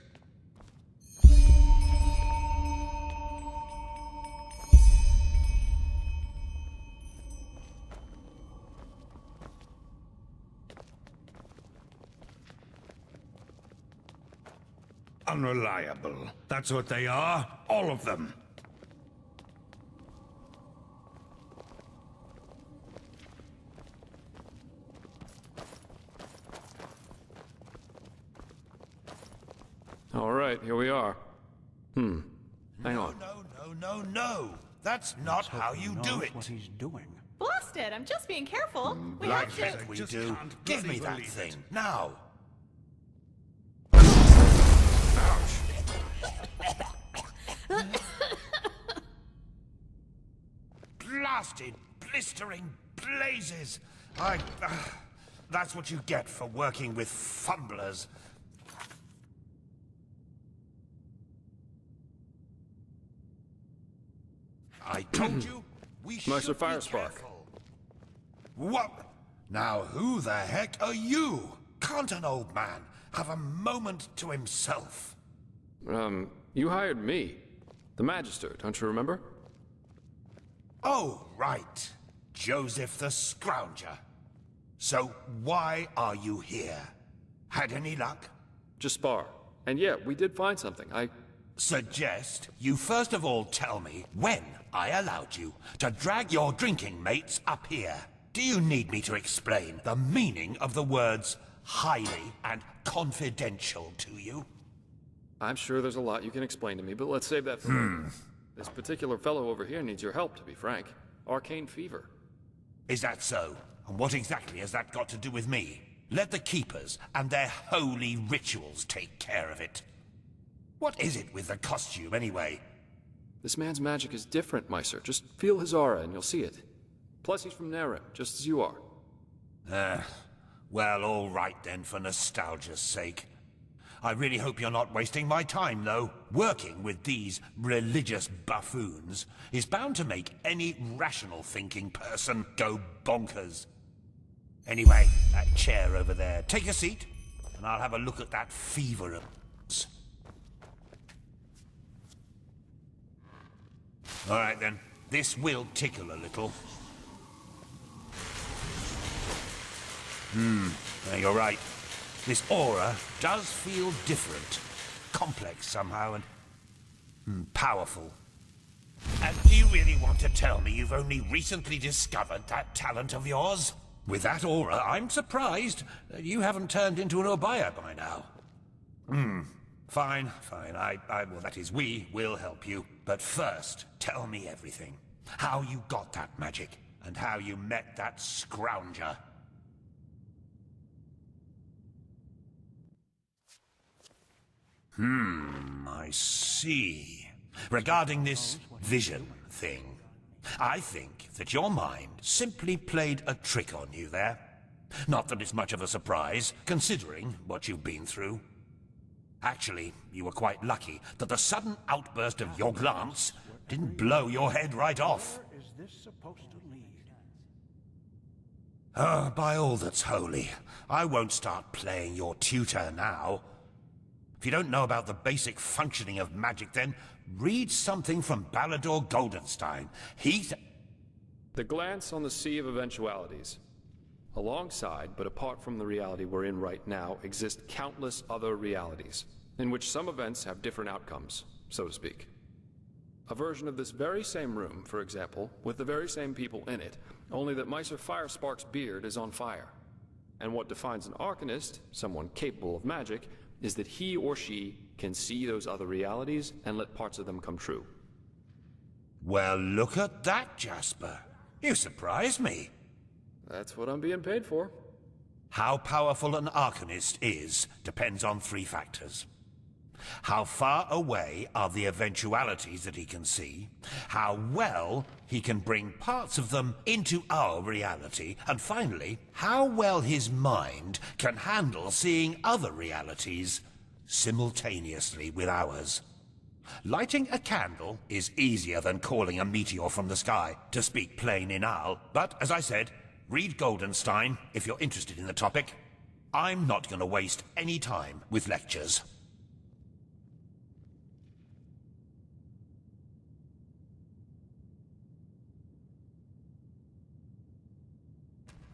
Unreliable. That's what they are. All of them. All right, here we are. Hang on. No. That's not how you do it. What he's doing. Blast it! I'm just being careful. We Like have to. that we do. Give me that thing now. Blasted, blistering blazes! That's what you get for working with fumblers. I told you, we should Meister be Firespark. careful. What? Now who the heck are you? Can't an old man have a moment to himself? You hired me. The Magister, don't you remember? Oh, right. Joseph the Scrounger. So why are you here? Had any luck? Just spar. And yeah, we did find something. I suggest you first of all tell me when I allowed you to drag your drinking mates up here. Do you need me to explain the meaning of the words highly and confidential to you? I'm sure there's a lot you can explain to me, but let's save that for later. This particular fellow over here needs your help, to be frank. Arcane fever. Is that so? And what exactly has that got to do with me? Let the Keepers and their holy rituals take care of it. What is it with the costume, anyway? This man's magic is different, Meister. Just feel his aura and you'll see it. Plus, he's from Nerim, just as you are. Well, all right then, for nostalgia's sake. I really hope you're not wasting my time, though. Working with these religious buffoons is bound to make any rational thinking person go bonkers. Anyway, that chair over there. Take a seat, and I'll have a look at that fever of yours. All right, then. This will tickle a little. You're right. This aura does feel different. Complex somehow and powerful. And do you really want to tell me you've only recently discovered that talent of yours? With that aura, I'm surprised that you haven't turned into an Obaya by now. Fine. Well, that is, we will help you. But first, tell me everything. How you got that magic, and how you met that Scrounger. I see. Regarding this vision thing, I think that your mind simply played a trick on you there. Not that it's much of a surprise, considering what you've been through. Actually, you were quite lucky that the sudden outburst of your glance didn't blow your head right off. Where is this supposed to lead? By all that's holy, I won't start playing your tutor now. If you don't know about the basic functioning of magic, then read something from Balador Goldenstein. The glance on the sea of eventualities. Alongside, but apart from the reality we're in right now, exist countless other realities, in which some events have different outcomes, so to speak. A version of this very same room, for example, with the very same people in it, only that Meister Firespark's beard is on fire. And what defines an Arcanist, someone capable of magic, is that he or she can see those other realities and let parts of them come true. Well, look at that, Jasper. You surprise me. That's what I'm being paid for. How powerful an Arcanist is depends on 3 factors. How far away are the eventualities that he can see, how well he can bring parts of them into our reality, and finally, how well his mind can handle seeing other realities simultaneously with ours. Lighting a candle is easier than calling a meteor from the sky, to speak plain Inal, but as I said, read Goldenstein if you're interested in the topic. I'm not going to waste any time with lectures.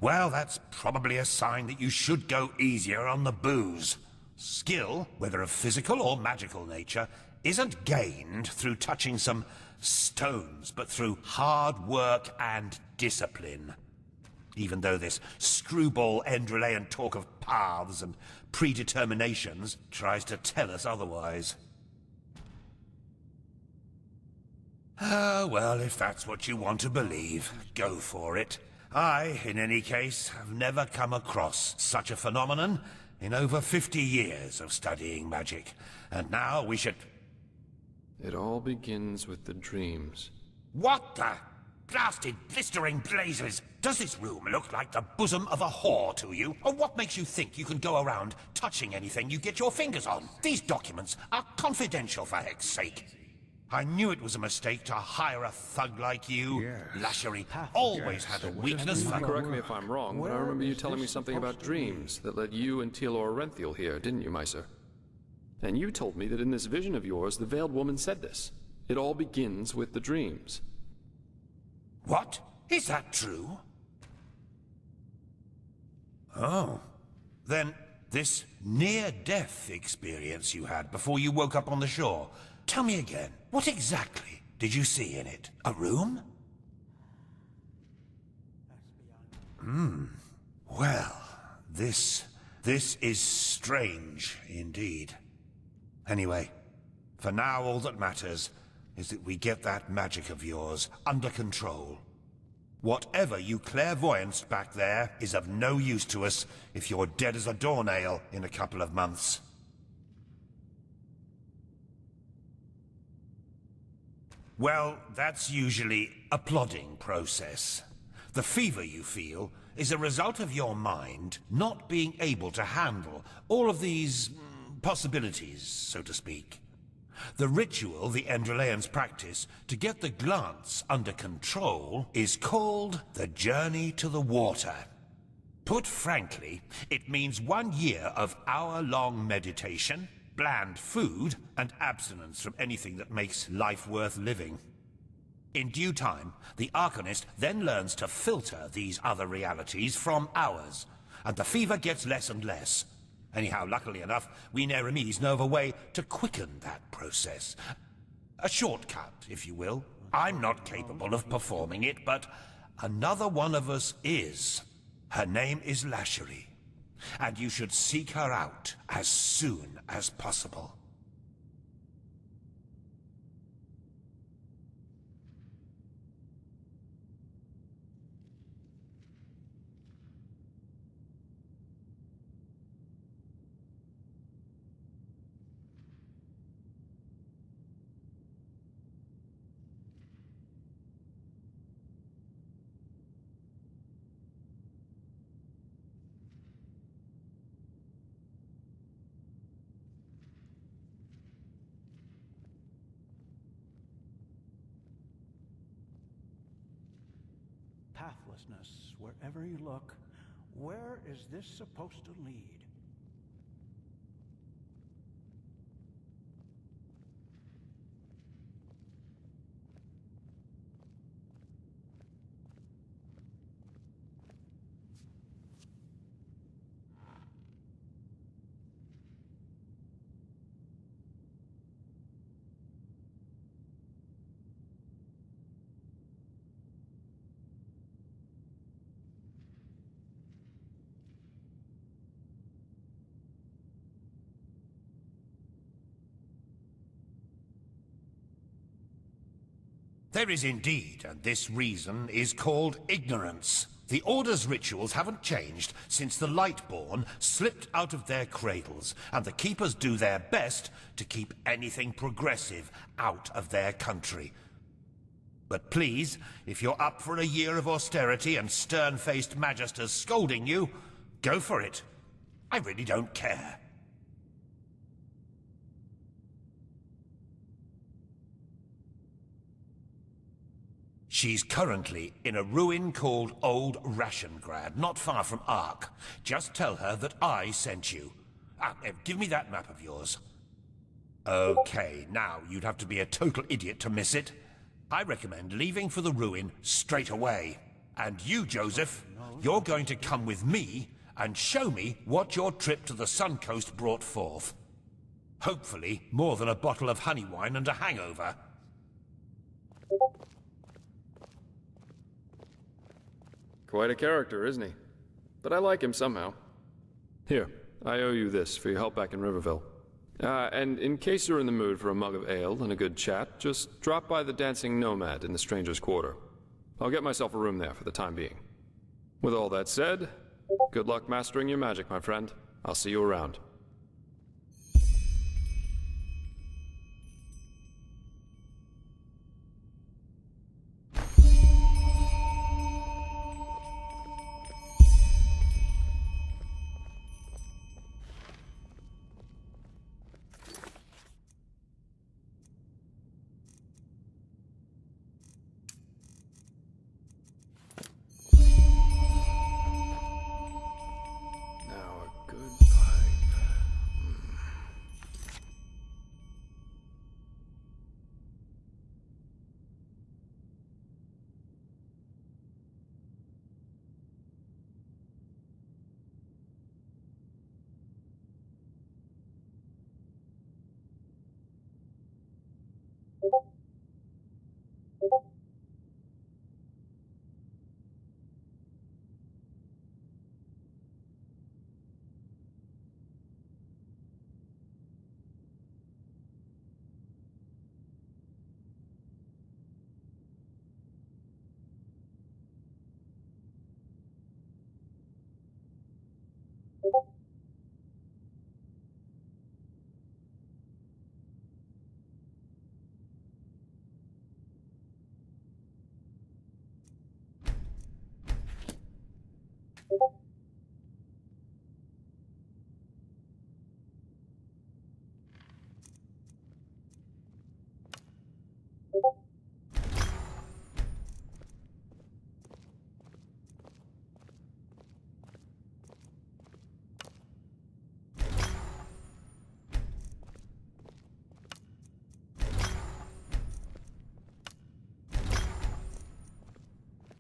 Well, that's probably a sign that you should go easier on the booze. Skill, whether of physical or magical nature, isn't gained through touching some stones, but through hard work and discipline. Even though this screwball Enderalian talk of paths and predeterminations tries to tell us otherwise. Ah, well, if that's what you want to believe, go for it. I, in any case, have never come across such a phenomenon in over 50 years of studying magic. And now we should... It all begins with the dreams. What the blasted blistering blazes? Does this room look like the bosom of a whore to you? Or what makes you think you can go around touching anything you get your fingers on? These documents are confidential, for heck's sake. I knew it was a mistake to hire a thug like you. Yes. Lashery always had a weakness for... Correct me if I'm wrong, but I remember you telling me something about dreams that led you and Tealor Renthiel here, didn't you, Miser? And you told me that in this vision of yours, the Veiled Woman said this. It all begins with the dreams. What? Is that true? Oh. Then this near-death experience you had before you woke up on the shore, tell me again, what exactly did you see in it? A room? Well, this is strange indeed. Anyway, for now all that matters is that we get that magic of yours under control. Whatever you clairvoyanced back there is of no use to us if you're dead as a doornail in a couple of months. Well, that's usually a plodding process. The fever you feel is a result of your mind not being able to handle all of these possibilities, so to speak. The ritual the Enderalians practice to get the glance under control is called the Journey to the Water. Put frankly, it means 1 year of hour-long meditation, bland food, and abstinence from anything that makes life worth living. In due time, the Arcanist then learns to filter these other realities from ours, and the fever gets less and less. Anyhow, luckily enough, we Neremes know of a way to quicken that process. A shortcut, if you will. I'm not capable of performing it, but another one of us is. Her name is Lashery, and you should seek her out as soon as possible. Pathlessness, wherever you look. Where is this supposed to lead? There is indeed, and this reason is called ignorance. The Order's rituals haven't changed since the Lightborn slipped out of their cradles, and the Keepers do their best to keep anything progressive out of their country. But please, if you're up for a year of austerity and stern-faced magisters scolding you, go for it. I really don't care. She's currently in a ruin called Old Rashengrad, not far from Ark. Just tell her that I sent you. Give me that map of yours. Okay, now you'd have to be a total idiot to miss it. I recommend leaving for the ruin straight away. And you, Joseph, you're going to come with me and show me what your trip to the Sun Coast brought forth. Hopefully, more than a bottle of honey wine and a hangover. Quite a character, isn't he? But I like him somehow. Here, I owe you this for your help back in Riverville. And in case you're in the mood for a mug of ale and a good chat, just drop by the Dancing Nomad in the Stranger's Quarter. I'll get myself a room there for the time being. With all that said, good luck mastering your magic, my friend. I'll see you around.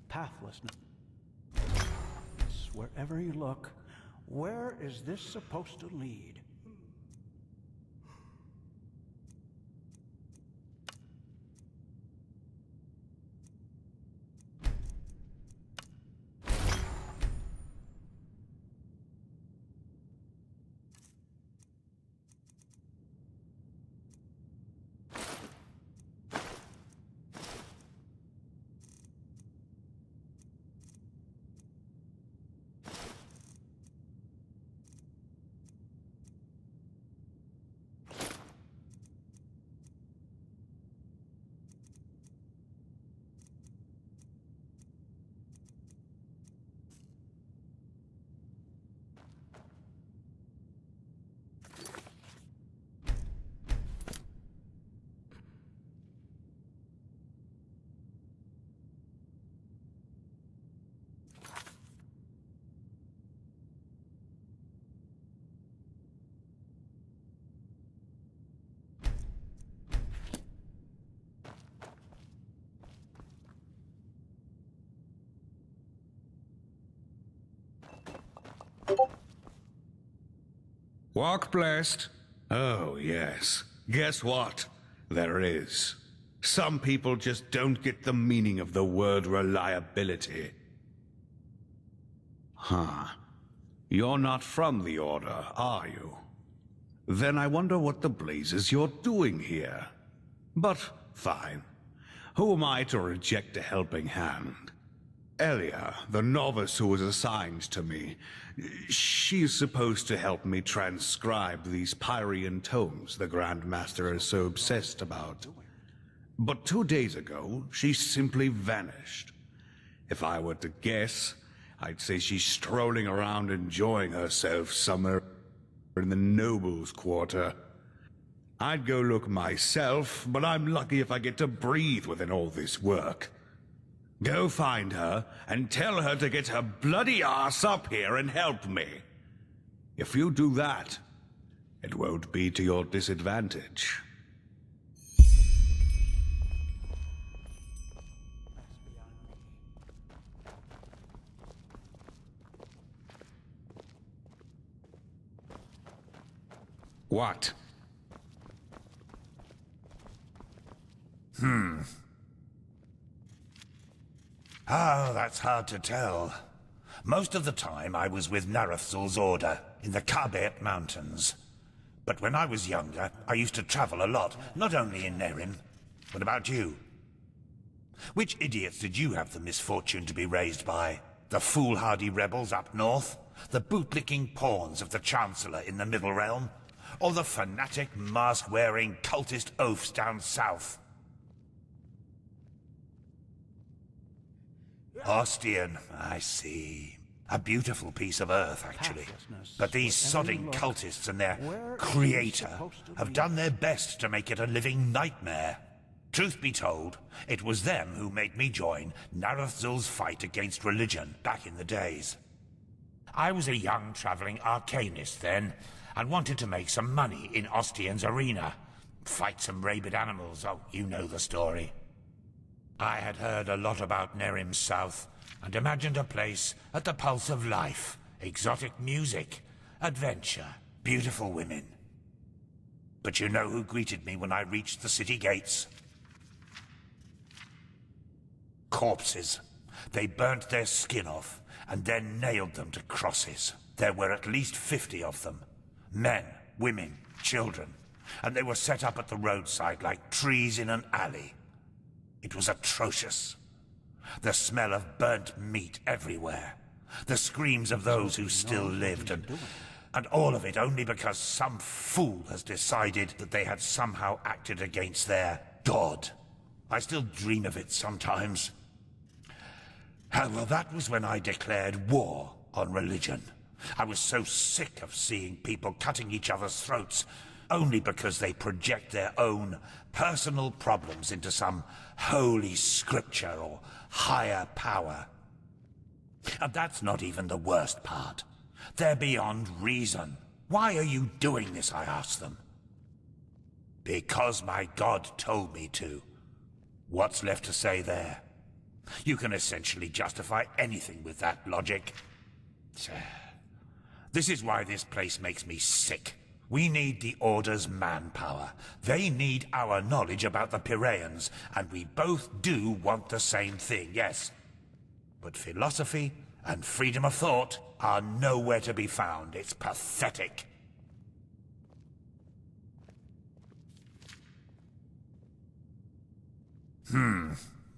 Pathlessness. Wherever you look, where is this supposed to lead? Walk blessed. Oh, yes. Guess what? There is. Some people just don't get the meaning of the word reliability. Huh. You're not from the Order, are you? Then I wonder what the blazes you're doing here. But fine. Who am I to reject a helping hand? Elia, the novice who was assigned to me, she's supposed to help me transcribe these Pyrian tomes the Grand Master is so obsessed about. But 2 days ago, she simply vanished. If I were to guess, I'd say she's strolling around enjoying herself somewhere in the nobles' quarter. I'd go look myself, but I'm lucky if I get to breathe within all this work. Go find her and tell her to get her bloody ass up here and help me. If you do that, it won't be to your disadvantage. What? Oh, that's hard to tell. Most of the time I was with Narathzul's order in the Kabet Mountains. But when I was younger, I used to travel a lot, not only in Nerim. What about you? Which idiots did you have the misfortune to be raised by? The foolhardy rebels up north? The bootlicking pawns of the Chancellor in the Middle Realm? Or the fanatic, mask-wearing cultist oafs down south? Ostian, I see. A beautiful piece of earth, actually. But these sodding cultists and their creator have done their best to make it a living nightmare. Truth be told, it was them who made me join Narathzul's fight against religion back in the days. I was a young traveling arcanist then, and wanted to make some money in Ostian's arena. Fight some rabid animals, oh, you know the story. I had heard a lot about Nerim's south, and imagined a place at the pulse of life. Exotic music, adventure, beautiful women. But you know who greeted me when I reached the city gates? Corpses. They burnt their skin off, and then nailed them to crosses. There were at least 50 of them. Men, women, children. And they were set up at the roadside like trees in an alley. It was atrocious. The smell of burnt meat everywhere. The screams of those who still lived, and all of it only because some fool has decided that they had somehow acted against their god. I still dream of it sometimes. Well, that was when I declared war on religion. I was so sick of seeing people cutting each other's throats only because they project their own personal problems into some holy scripture or higher power. And that's not even the worst part. They're beyond reason. Why are you doing this, I ask them. Because my God told me to. What's left to say there? You can essentially justify anything with that logic. This is why this place makes me sick. We need the Order's manpower. They need our knowledge about the Piraeans, and we both do want the same thing, yes. But philosophy and freedom of thought are nowhere to be found. It's pathetic.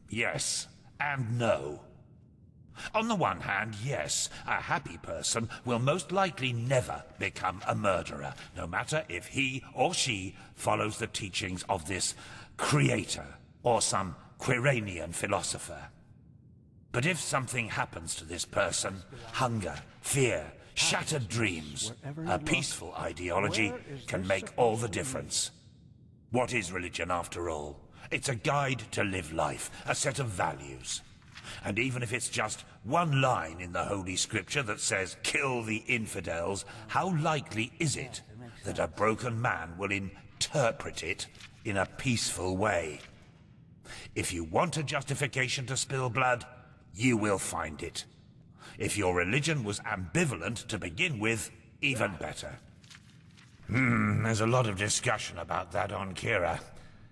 Yes, and no. On the one hand, yes, a happy person will most likely never become a murderer, no matter if he or she follows the teachings of this creator or some Quiranian philosopher. But if something happens to this person, hunger, fear, shattered dreams, a peaceful ideology can make all the difference. What is religion, after all? It's a guide to live life, a set of values. And even if it's just one line in the Holy Scripture that says, "Kill the infidels," how likely is it that a broken man will interpret it in a peaceful way? If you want a justification to spill blood, you will find it. If your religion was ambivalent to begin with, even better. There's a lot of discussion about that on Kira,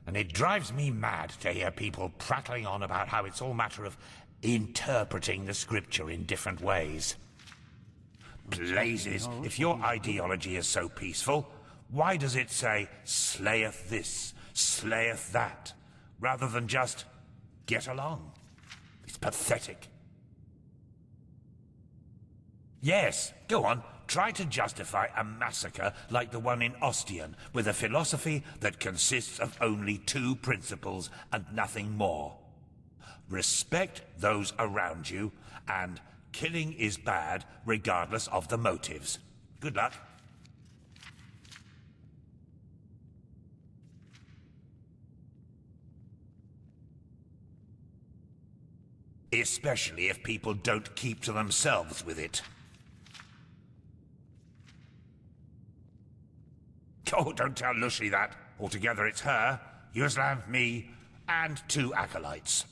and it drives me mad to hear people prattling on about how it's all matter of interpreting the scripture in different ways. Blazes, if your ideology is so peaceful, why does it say, "slayeth this, slayeth that," rather than just, get along. It's pathetic. Yes, go on. Try to justify a massacre like the one in Ostian with a philosophy that consists of only two principles and nothing more. Respect those around you, and killing is bad regardless of the motives. Good luck. Especially if people don't keep to themselves with it. Oh, don't tell Lucy that. Altogether it's her, Yuslan, me, and 2 acolytes.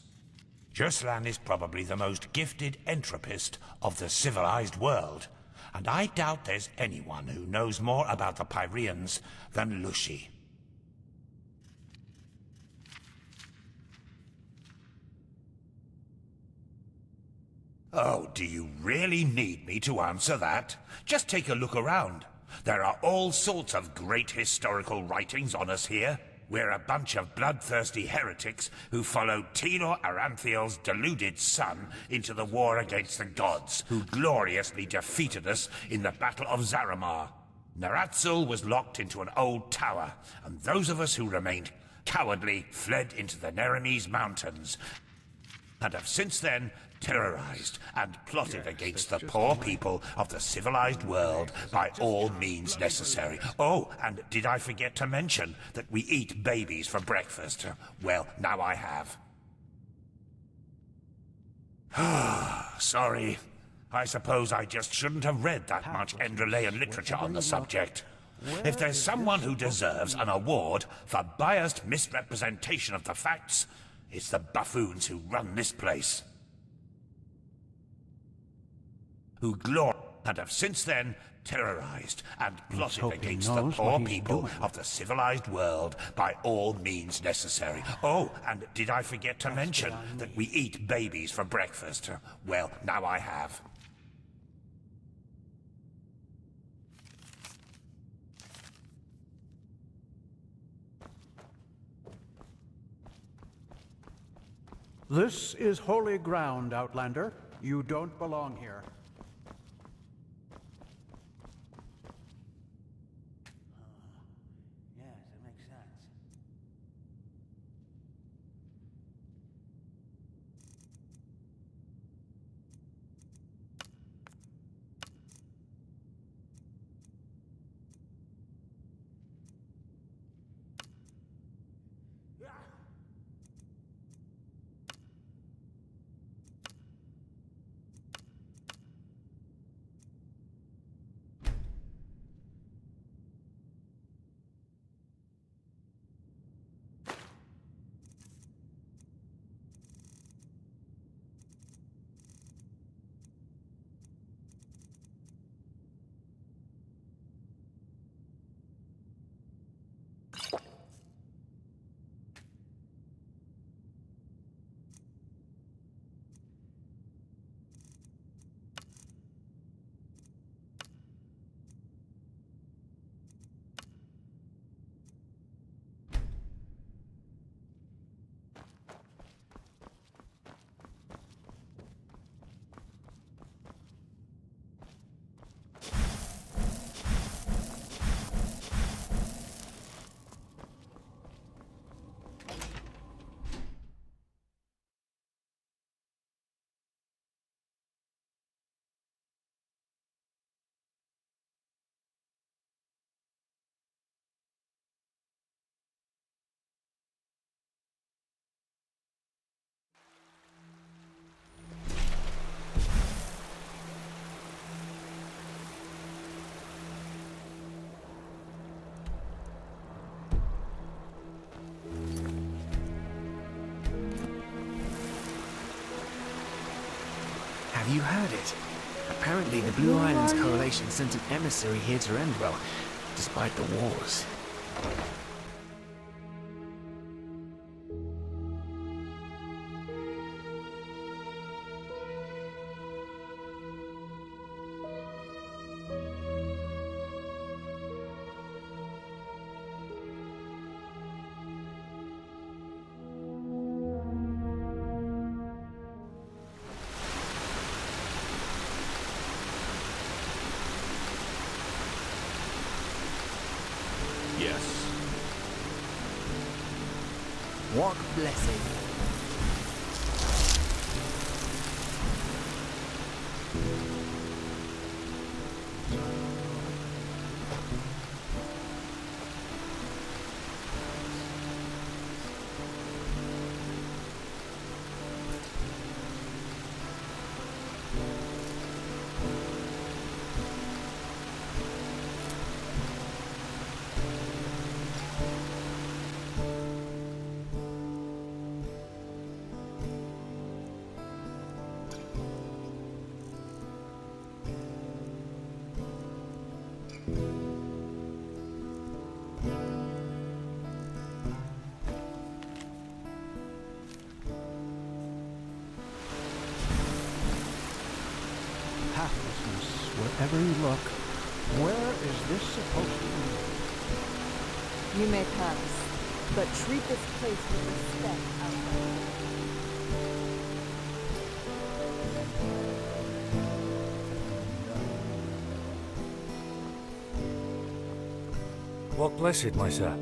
Yuslan is probably the most gifted entropist of the civilized world, and I doubt there's anyone who knows more about the Pyreans than Lucy. Oh, do you really need me to answer that? Just take a look around. There are all sorts of great historical writings on us here. We're a bunch of bloodthirsty heretics who followed Tilor Aranthiel's deluded son into the war against the gods, who gloriously defeated us in the Battle of Zaramar. Naratzul was locked into an old tower, and those of us who remained cowardly fled into the Nerimese mountains, and have since then terrorized and plotted against the poor people of the civilized world by all means necessary. Oh, and did I forget to mention that we eat babies for breakfast? Well, now I have. Sorry. I suppose I just shouldn't have read that much Enderalian literature on the subject. If there's someone who deserves an award for biased misrepresentation of the facts, it's the buffoons who run this place. Who glory and have since then terrorized and plotted against the poor people of the civilized world by all means necessary. Oh, and did I forget to mention that we eat babies for breakfast? Well, now I have. This is holy ground, Outlander. You don't belong here. Have you heard it? Apparently the Blue Islands Coalition sent an emissary here to Enderal, despite the wars. Walk blessed. Pathlessness wherever you look. Where is this supposed to be? You may pass, but treat this place with respect outside. Walk blessed, my sir.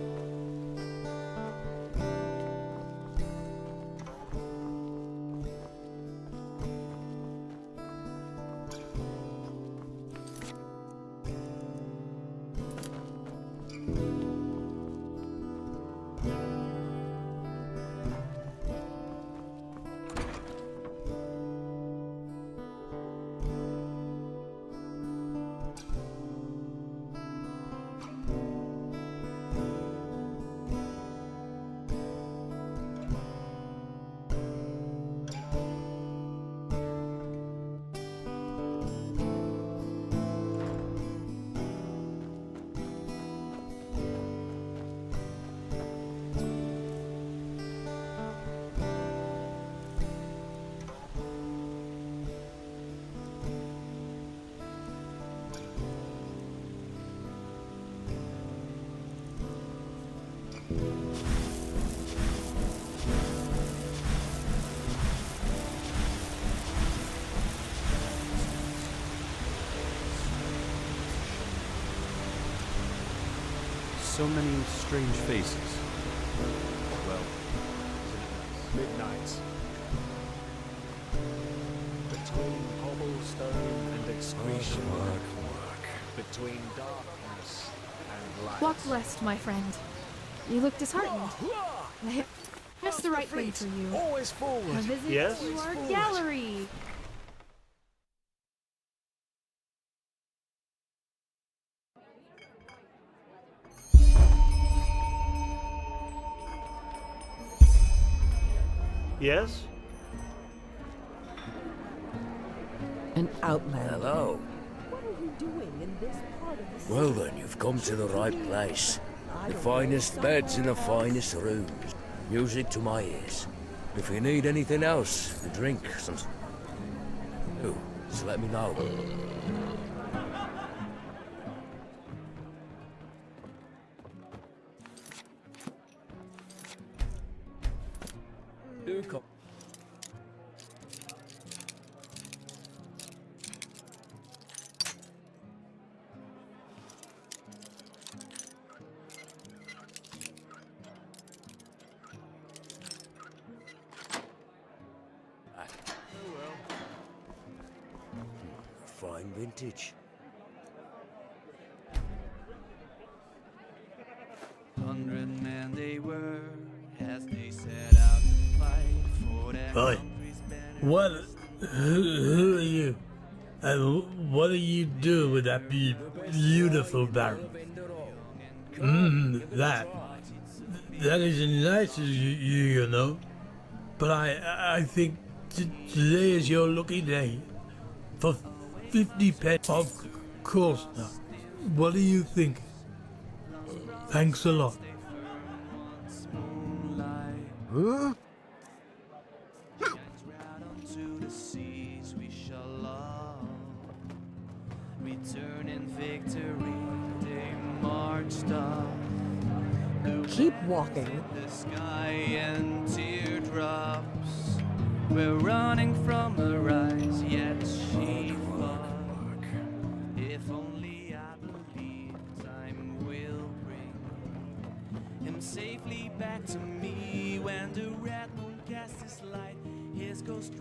So many strange faces. Well, Midnight. Between cobblestone and excretion. Between darkness and light. Walk blessed, my friend. You look disheartened. Just the right thing for you. Always forward. A visit Yes? to our Forward. gallery. Yes? An outlander. Hello. What are you doing in this part of the city? Well then, you've come to the right place. The finest beds in the finest rooms. Music to my ears. If you need anything else, a drink, some... Oh, just let me know. Do come. Fine vintage. 100 men they were, as they set out to fight for their country's banner. What? Who are you? And what do you do with that beautiful barrel? That is nice of you, you know. But I think today is your lucky day. For 50 pence, of course not. What do you think? Thanks a lot. Huh? To the seas we shall love. Return in victory, they marched up. Keep walking. The sky and teardrops. We're running from a rise, yet she fought. If only I believe time will bring him safely back to me when this light. His ghost.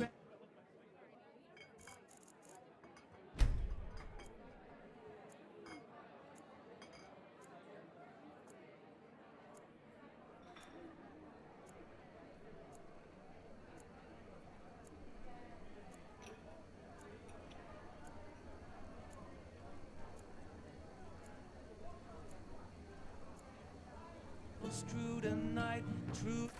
Through the night, through.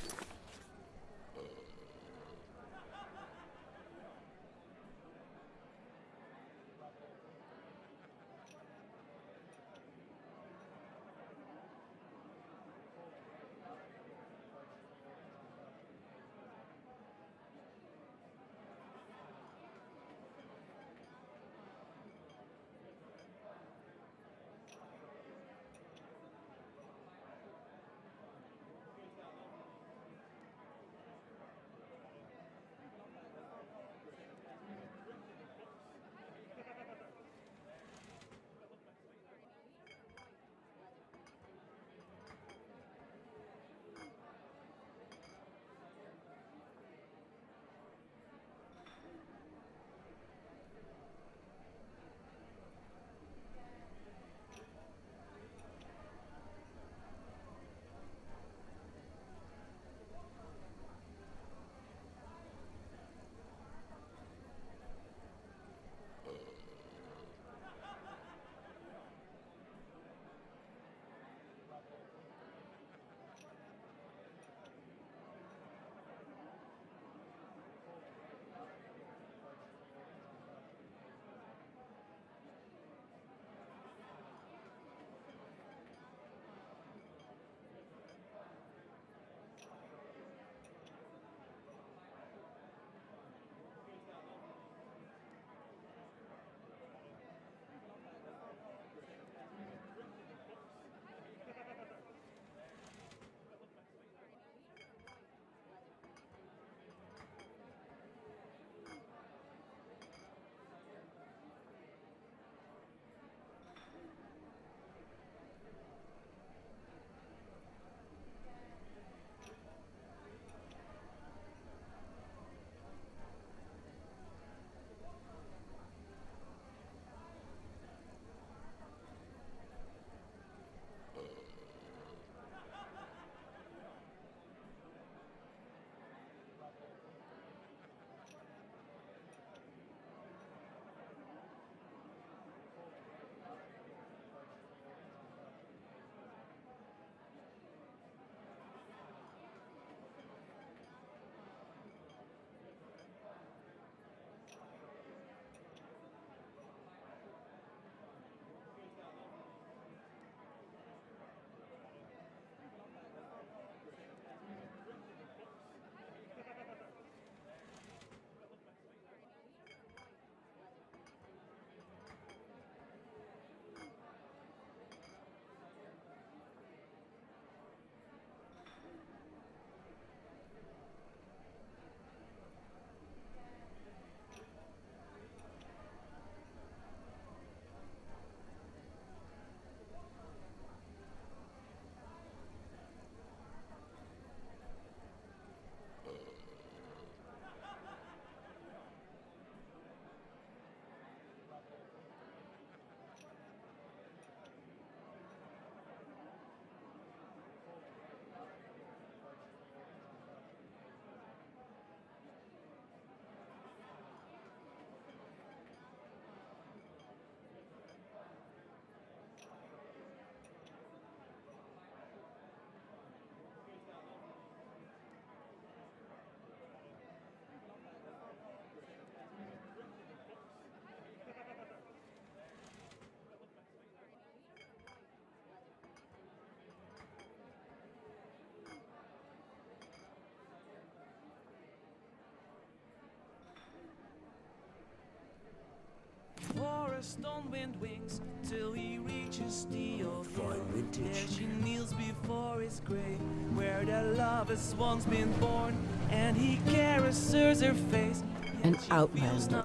forest on wind wings till he reaches the old Fine vintage. There she kneels before his grave, where the lovers once been born, and he caresses her face. An outlander.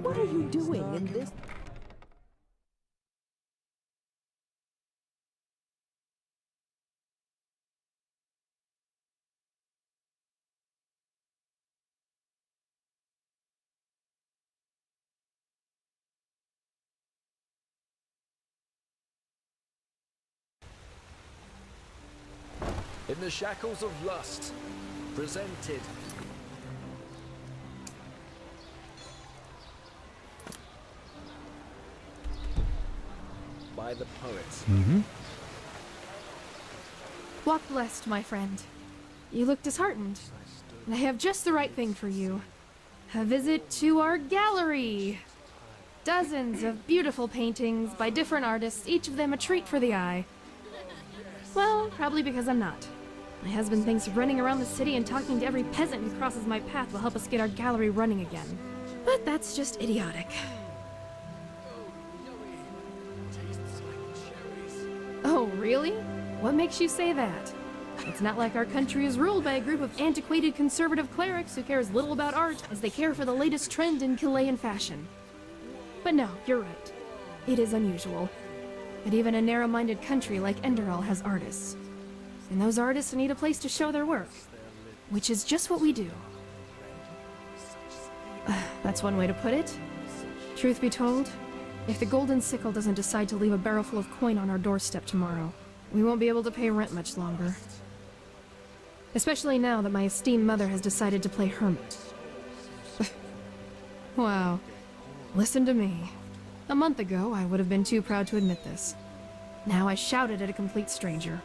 What are you doing in this? In the shackles of lust, presented by the poets. Walk blessed, my friend. You look disheartened. And I have just the right thing for you. A visit to our gallery. Dozens of beautiful paintings by different artists, each of them a treat for the eye. Well, probably because I'm not. My husband thinks running around the city and talking to every peasant who crosses my path will help us get our gallery running again. But that's just idiotic. Oh, really? What makes you say that? It's not like our country is ruled by a group of antiquated conservative clerics who care as little about art as they care for the latest trend in Chilean fashion. But no, you're right. It is unusual. But even a narrow-minded country like Enderal has artists. And those artists need a place to show their work. Which is just what we do. That's one way to put it. Truth be told, if the Golden Sickle doesn't decide to leave a barrel full of coin on our doorstep tomorrow, we won't be able to pay rent much longer. Especially now that my esteemed mother has decided to play hermit. Wow. Listen to me. A month ago, I would have been too proud to admit this. Now I shout it at a complete stranger.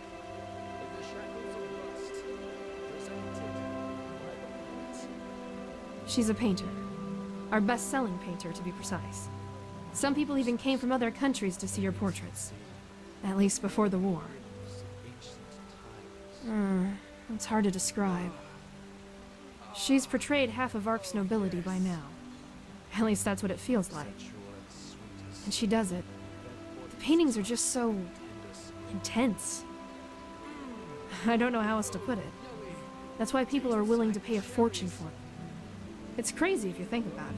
She's a painter. Our best-selling painter, to be precise. Some people even came from other countries to see her portraits. At least before the war. It's hard to describe. She's portrayed half of Ark's nobility by now. At least that's what it feels like. And she does it. The paintings are just so intense. I don't know how else to put it. That's why people are willing to pay a fortune for it. It's crazy if you think about it.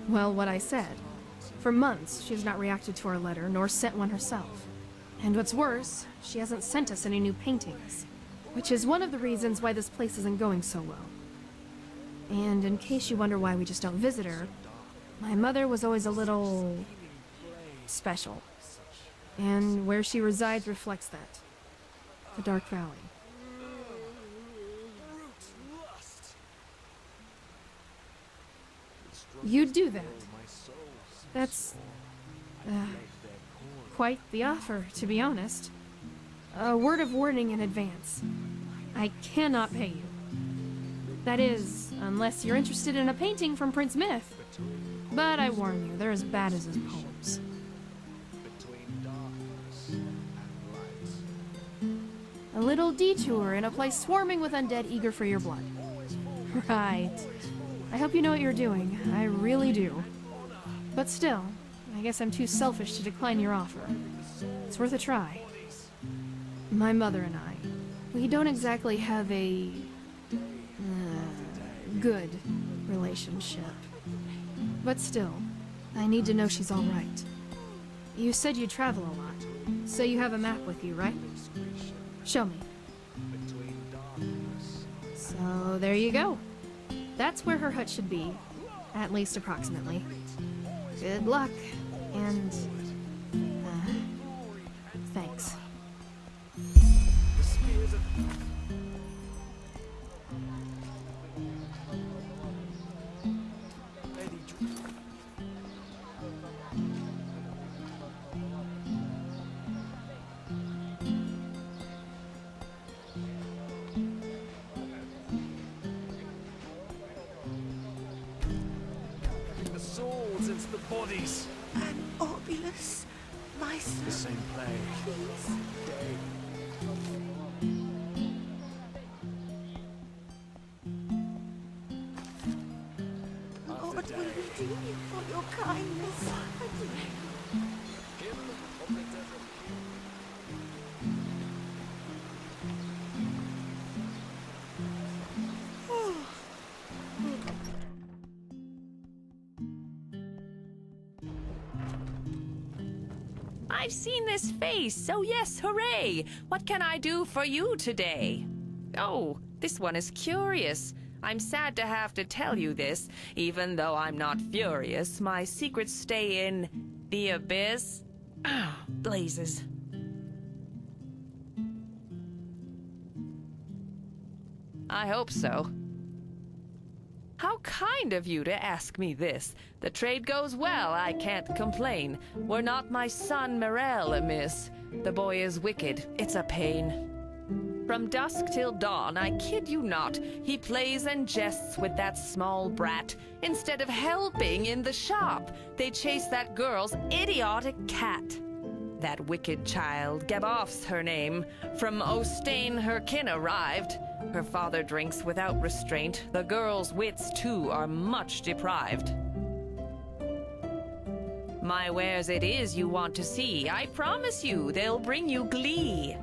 Well, what I said. For months, she has not reacted to our letter, nor sent one herself. And what's worse, she hasn't sent us any new paintings. Which is one of the reasons why this place isn't going so well. And in case you wonder why we just don't visit her, my mother was always a little special. And where she resides reflects that. The Dark Valley. You'd do that. That's quite the offer, to be honest. A word of warning in advance. I cannot pay you. That is, unless you're interested in a painting from Prince Myth. But I warn you, they're as bad as his poems. A little detour in a place swarming with undead eager for your blood. Right. I hope you know what you're doing. I really do. But still, I guess I'm too selfish to decline your offer. It's worth a try. My mother and I, we don't exactly have a good relationship. But still, I need to know she's all right. You said you travel a lot, so you have a map with you, right? Show me. So there you go. That's where her hut should be, at least approximately. Good luck, and thanks. The swords into the bodies. An Orbulus, my son. The same plague. Please. What will we do for your kindness? I've seen this face, so yes, hooray! What can I do for you today? Oh, this one is curious. I'm sad to have to tell you this. Even though I'm not furious, my secrets stay in the abyss. Ah, blazes. I hope so. How kind of you to ask me this. The trade goes well, I can't complain. Were not my son Morel amiss. The boy is wicked, it's a pain. From dusk till dawn, I kid you not, he plays and jests with that small brat. Instead of helping in the shop, they chase that girl's idiotic cat. That wicked child, Gaboff's her name, from Ostain her kin arrived. Her father drinks without restraint, the girl's wits too are much deprived. My wares it is you want to see, I promise you they'll bring you glee.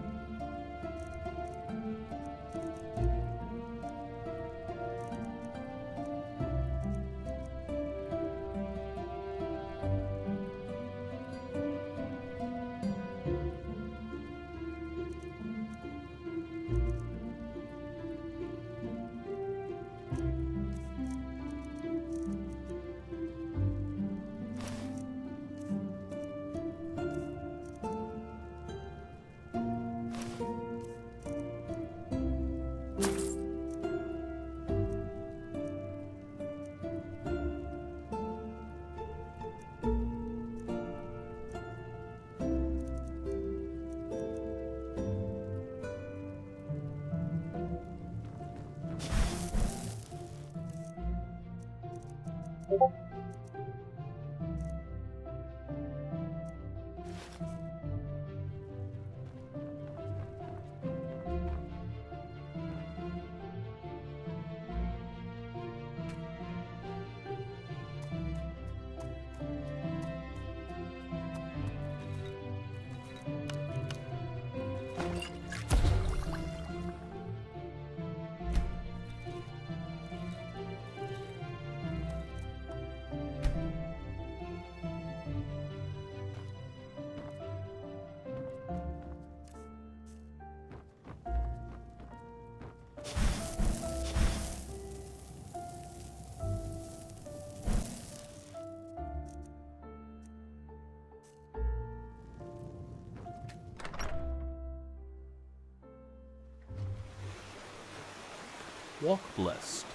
Walk blessed.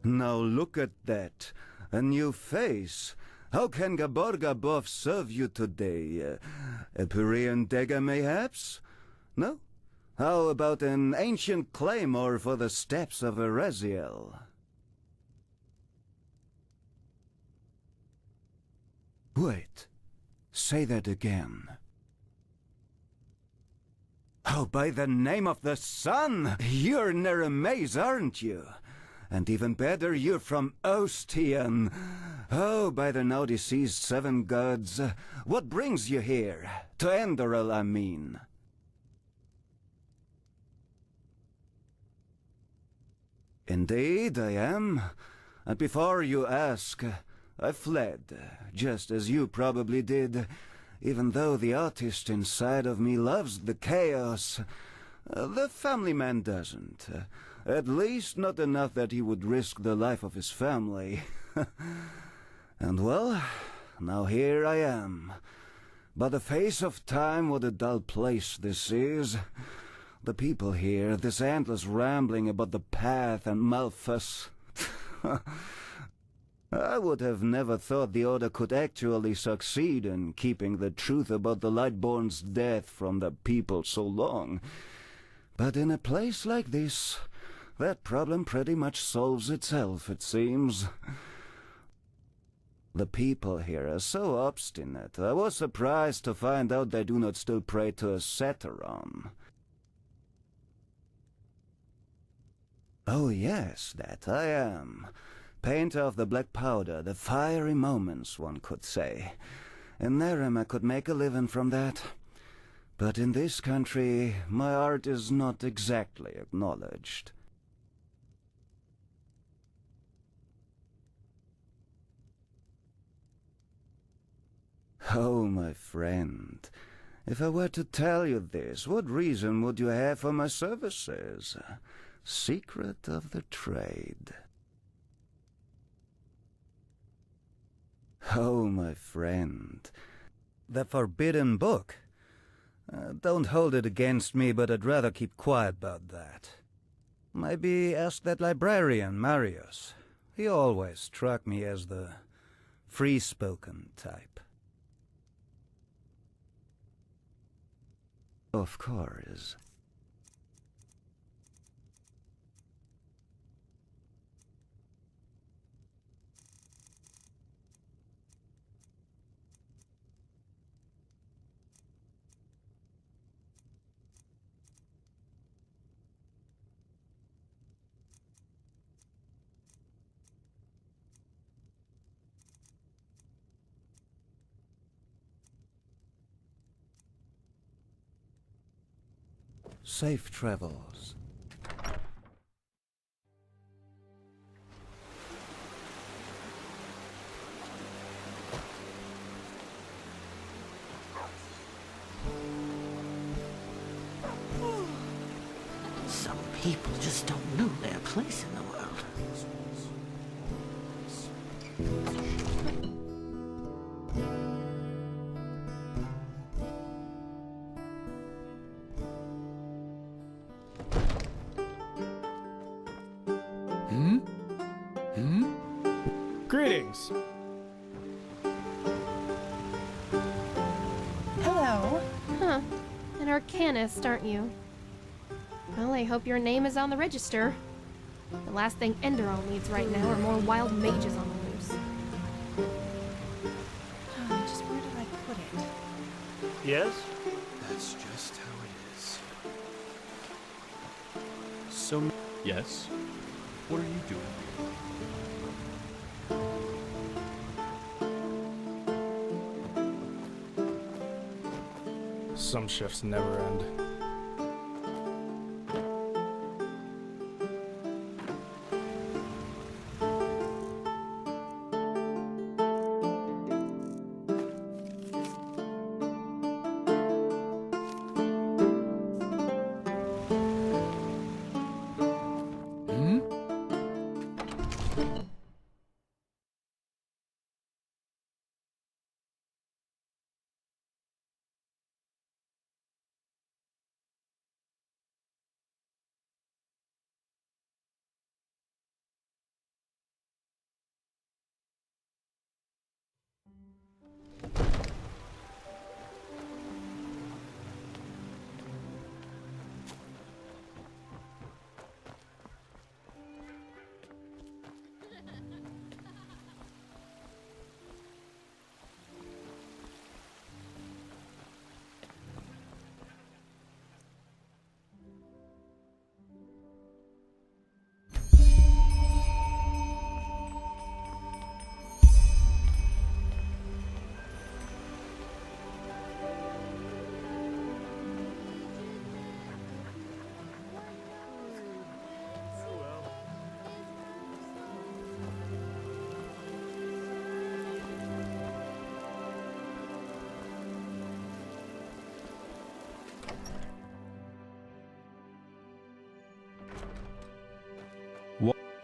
Now look at that. A new face. How can Gabor Gabov serve you today? A Purian dagger, mayhaps? No? How about an ancient claymore for the steppes of Eraziel? Wait. Say that again. Oh, by the name of the sun! You're Neremaze, aren't you? And even better, you're from Ostian. Oh, by the now deceased seven gods, what brings you here? To Enderal, I mean. Indeed, I am. And before you ask, I fled, just as you probably did, even though the artist inside of me loves the chaos. The family man doesn't. At least not enough that he would risk the life of his family. And well, now here I am. By the face of time, what a dull place this is. The people here, this endless rambling about the path and Malthus. I would have never thought the Order could actually succeed in keeping the truth about the Lightborn's death from the people so long. But in a place like this, that problem pretty much solves itself, it seems. The people here are so obstinate. I was surprised to find out they do not still pray to a Satyron. Oh yes, that I am. Painter of the black powder, the fiery moments, one could say. In Nerem I could make a living from that. But in this country, my art is not exactly acknowledged. Oh, my friend, If I were to tell you this, what reason would you have for my services? Secret of the trade. Oh, my friend. The forbidden book. Don't hold it against me, but I'd rather keep quiet about that. Maybe ask that librarian, Marius. He always struck me as the free-spoken type. Of course. Safe travels. Some people just don't know their place in the world. Greetings. Hello. Huh. An arcanist, aren't you? Well, I hope your name is on the register. The last thing Enderal needs right now are more wild mages on the loose. Just where did I put it? Yes? That's just how it is. So, yes? What are you doing? Some shifts never end.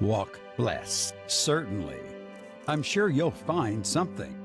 Walk blessed, certainly. I'm sure you'll find something.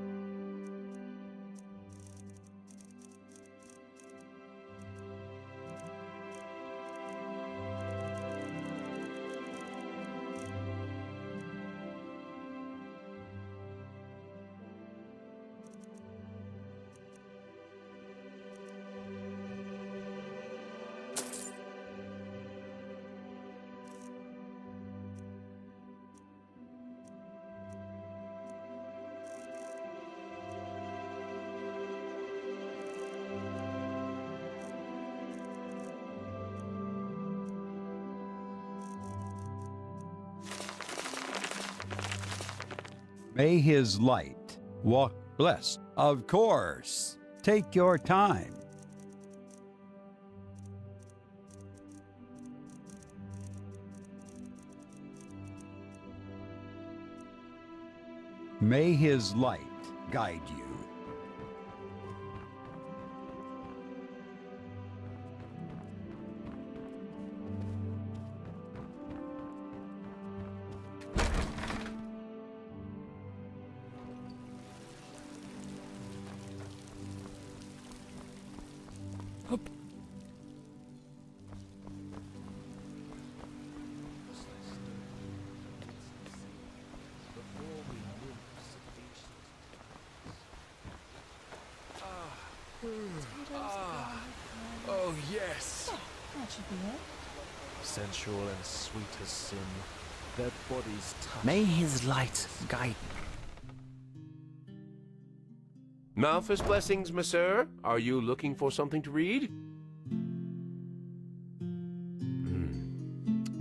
May his light walk blessed. Of course. Take your time. May his light guide you. Oh, yes. That should be it. Sensual and sweet as sin, their bodies touch. May his light guide. Malphus blessings, monsieur. Are you looking for something to read?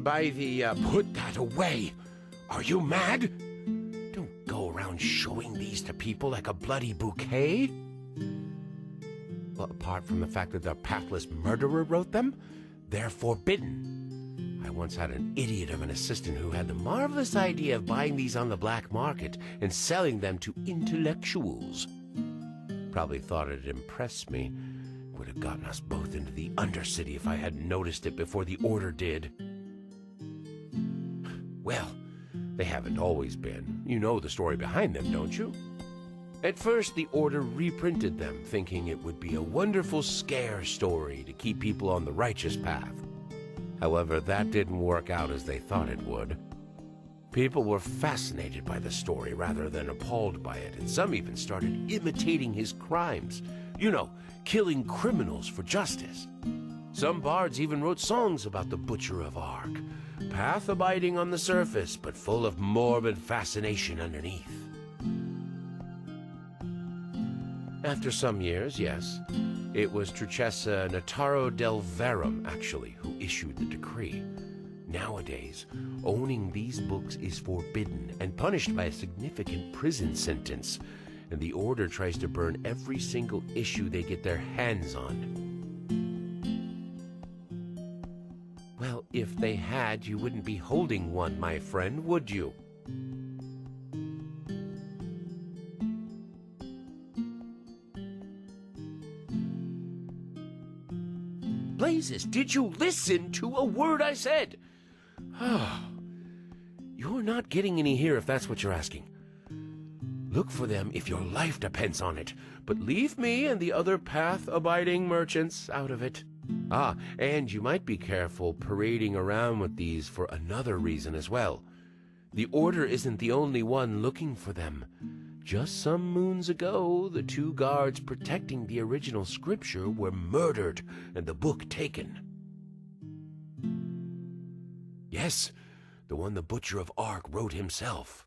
By the, put that away! Are you mad? Don't go around showing these to people like a bloody bouquet. Well, apart from the fact that the pathless murderer wrote them, they're forbidden. I once had an idiot of an assistant who had the marvelous idea of buying these on the black market and selling them to intellectuals. Probably thought it'd impress me. Would have gotten us both into the Undercity if I hadn't noticed it before the Order did. Well, they haven't always been. You know the story behind them, don't you? At first, the Order reprinted them, thinking it would be a wonderful scare story to keep people on the righteous path. However, that didn't work out as they thought it would. People were fascinated by the story rather than appalled by it, and some even started imitating his crimes. You know, killing criminals for justice. Some bards even wrote songs about the Butcher of Ark, path-abiding on the surface, but full of morbid fascination underneath. After some years, yes, it was Truchessa Nataro del Verum, actually, who issued the decree. Nowadays, owning these books is forbidden and punished by a significant prison sentence, and the Order tries to burn every single issue they get their hands on. Well, if they had, you wouldn't be holding one, my friend, would you? Blazes, did you listen to a word I said? You're not getting any here if that's what you're asking. Look for them if your life depends on it, but leave me and the other path-abiding merchants out of it. Ah, and you might be careful parading around with these for another reason as well. The Order isn't the only one looking for them. Just some moons ago, the 2 guards protecting the original scripture were murdered and the book taken. Yes, the one the Butcher of Ark wrote himself.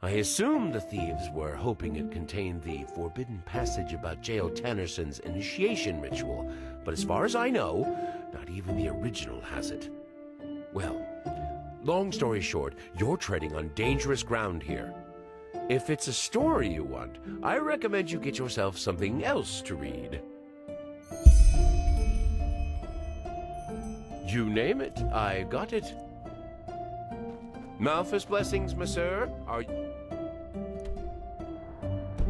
I assume the thieves were hoping it contained the forbidden passage about Jael Tannerson's initiation ritual, but as far as I know, not even the original has it. Well, long story short, you're treading on dangerous ground here. If it's a story you want, I recommend you get yourself something else to read. You name it, I got it. Malphus blessings, monsieur. Are you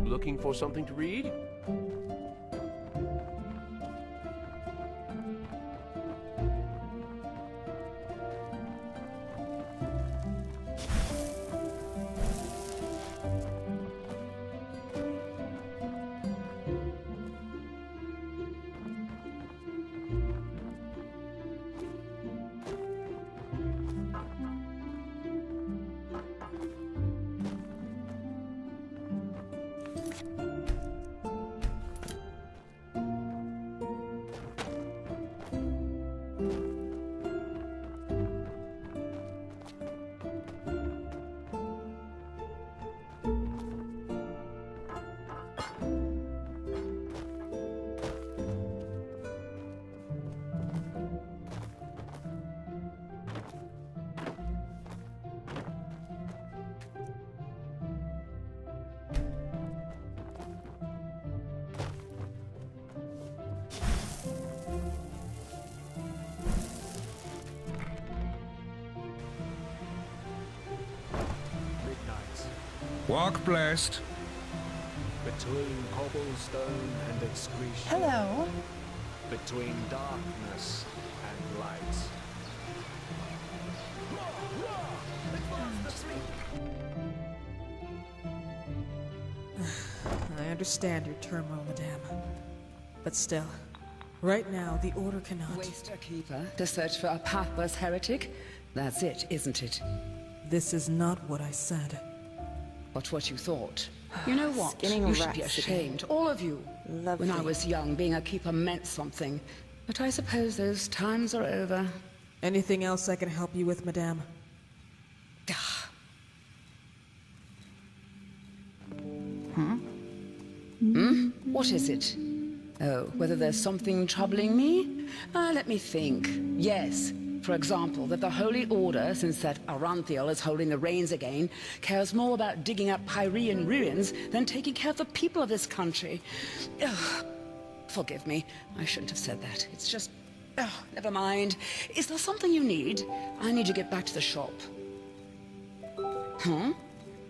looking for something to read? Walk blessed. Between cobblestone and excretion. Hello. Between darkness and light. I understand your turmoil, madame. But still, right now, the Order cannot... Waste a keeper to search for a pathless heretic? That's it, isn't it? This is not what I said. but what you thought. You know what? Skinning You should be rats ashamed, all of you. Lovely. When I was young, being a keeper meant something. But I suppose those times are over. Anything else I can help you with, madame? What is it? Oh, whether there's something troubling me? Let me think. Yes. For example, that the Holy Order, since that Aranthiel is holding the reins again, cares more about digging up Pyrean ruins than taking care of the people of this country. Ugh. Forgive me. I shouldn't have said that. It's just... Oh, never mind. Is there something you need? I need to get back to the shop. Huh?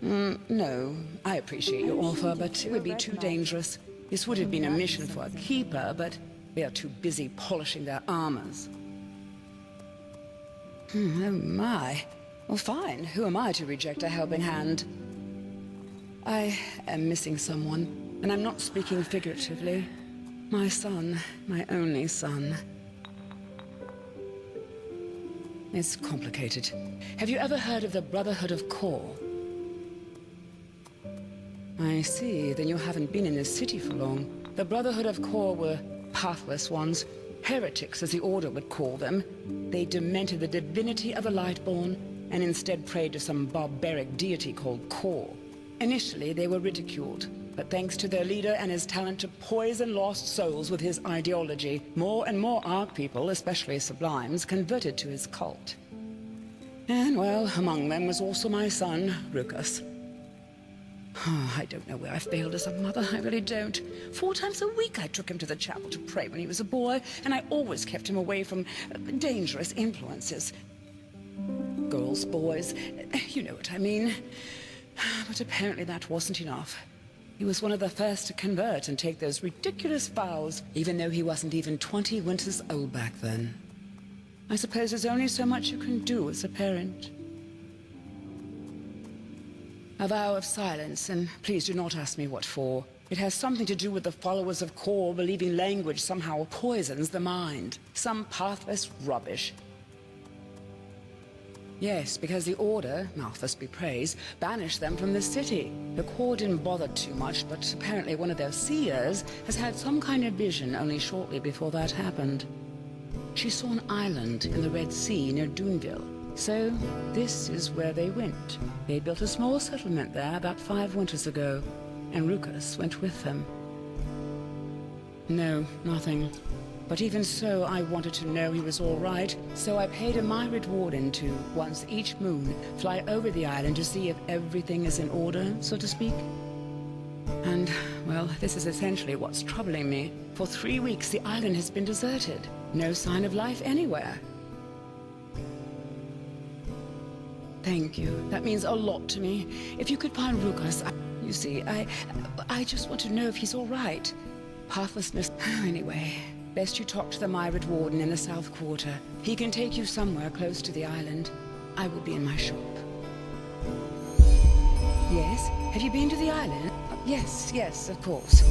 No. I appreciate your offer, but it would be too dangerous. This would have been a mission for a keeper, but they are too busy polishing their armors. Oh my. Well, fine. Who am I to reject a helping hand? I am missing someone, and I'm not speaking figuratively. My son, my only son. It's complicated. Have you ever heard of the Brotherhood of Kor? I see, then you haven't been in this city for long. The Brotherhood of Kor were pathless ones, heretics as the Order would call them. They demented the divinity of the Lightborn, and instead prayed to some barbaric deity called Kor. Initially, they were ridiculed, but thanks to their leader and his talent to poison lost souls with his ideology, more and more Ark people, especially Sublimes, converted to his cult. And, well, among them was also my son, Rukas. Oh, I don't know where I failed as a mother, I really don't. 4 times a week I took him to the chapel to pray when he was a boy, and I always kept him away from dangerous influences. Girls, boys, you know what I mean. But apparently that wasn't enough. He was one of the first to convert and take those ridiculous vows, even though he wasn't even 20 winters old back then. I suppose there's only so much you can do as a parent. A vow of silence, and please do not ask me what for. It has something to do with the followers of Kor believing language somehow poisons the mind. Some pathless rubbish. Yes, because the Order, Malthus be praised, banished them from the city. The Kor didn't bother too much, but apparently one of their seers has had some kind of vision only shortly before that happened. She saw an island in the Red Sea near Duneville. So, this is where they went. They built a small settlement there about 5 winters ago, and Rukas went with them. No, nothing. But even so, I wanted to know he was all right, so I paid a myriad warden to, once each moon, fly over the island to see if everything is in order, so to speak. And, well, this is essentially what's troubling me. For 3 weeks, the island has been deserted. No sign of life anywhere. Thank you. That means a lot to me. If you could find Rukas, you see, I just want to know if he's all right. Pathlessness. Anyway, best you talk to the myriad warden in the South Quarter. He can take you somewhere close to the island. I will be in my shop. Yes? Have you been to the island? Yes, of course.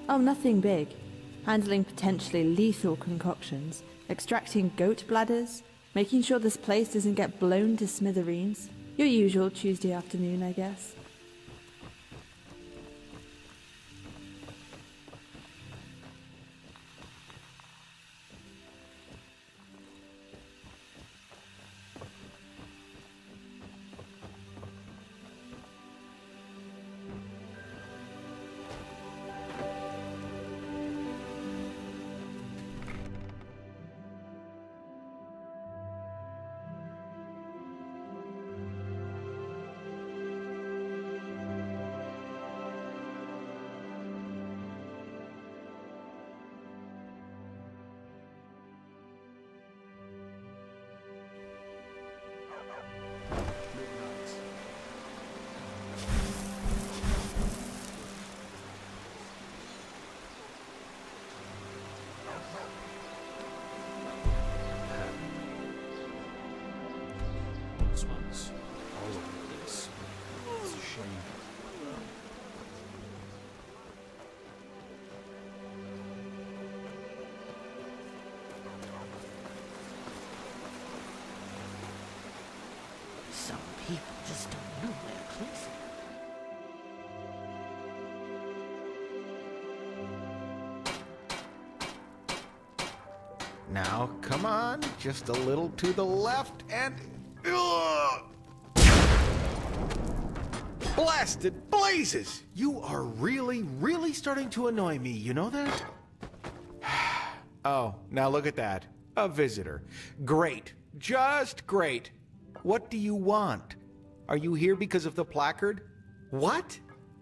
Oh, nothing big. Handling potentially lethal concoctions, extracting goat bladders, making sure this place doesn't get blown to smithereens. Your usual Tuesday afternoon, I guess. just don't know where close. Now, come on, just a little to the left and... Ugh! Blasted blazes! You are really starting to annoy me, you know that? Oh, now look at that. A visitor. Great. Just great. What do you want? Are you here because of the placard? What?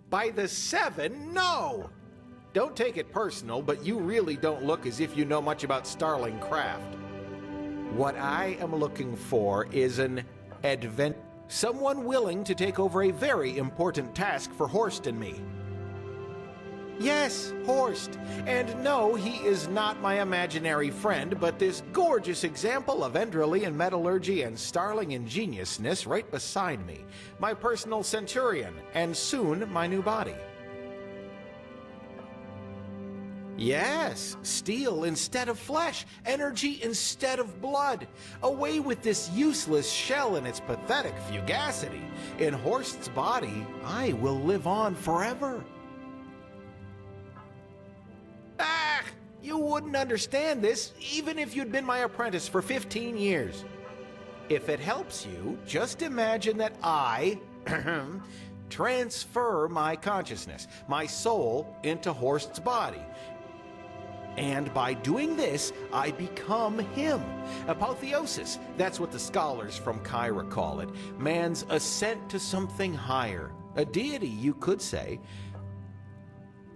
By the 7? No! Don't take it personal, but you really don't look as if you know much about Starling craft. What I am looking for is an someone willing to take over a very important task for Horst and me. Yes, Horst. And no, he is not my imaginary friend, but this gorgeous example of Enderalian metallurgy and Starling ingeniousness right beside me. My personal centurion, and soon my new body. Yes, steel instead of flesh, energy instead of blood. Away with this useless shell and its pathetic fugacity. In Horst's body, I will live on forever. Ah, you wouldn't understand this even if you'd been my apprentice for 15 years. If it helps you, just imagine that I transfer my consciousness, my soul, into Horst's body. And by doing this, I become him. Apotheosis, that's what the scholars from Kyra call it. Man's ascent to something higher. A deity, you could say.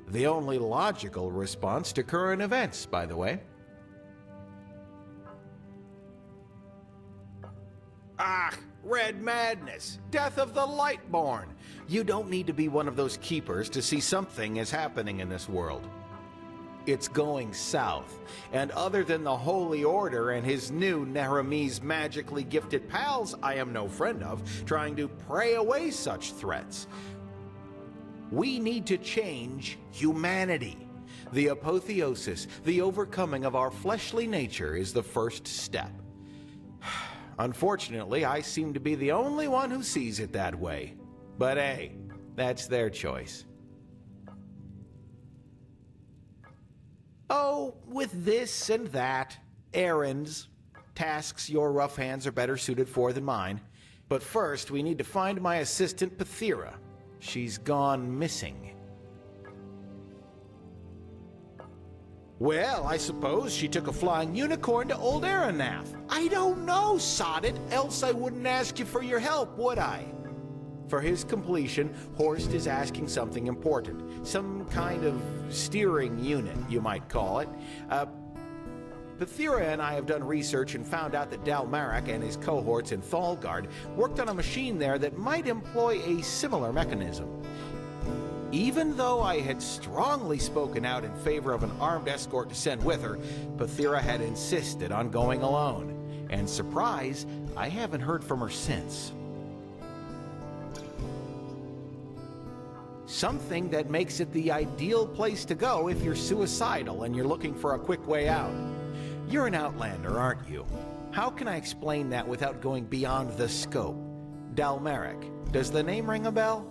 The only logical response to current events, by the way. Ah, red madness. Death of the Lightborn. You don't need to be one of those keepers to see something is happening in this world. It's going south, and other than the Holy Order and his new Nehramese magically gifted pals I am no friend of, trying to pray away such threats. We need to change humanity. The apotheosis, the overcoming of our fleshly nature, is the first step. Unfortunately, I seem to be the only one who sees it that way. But hey, that's their choice. Oh, with this and that, errands, tasks your rough hands are better suited for than mine. But first, we need to find my assistant, Pathira. She's gone missing. Well, I suppose she took a flying unicorn to old Aranath. I don't know, sod it, else I wouldn't ask you for your help, would I? For his completion, Horst is asking something important. Some kind of steering unit, you might call it. Pathira and I have done research and found out that Dalmarak and his cohorts in Thalgard worked on a machine there that might employ a similar mechanism. Even though I had strongly spoken out in favor of an armed escort to send with her, Pathira had insisted on going alone. And surprise, I haven't heard from her since. Something that makes it the ideal place to go if you're suicidal and you're looking for a quick way out. You're an outlander, aren't you? How can I explain that without going beyond the scope? Dalmarak. Does the name ring a bell?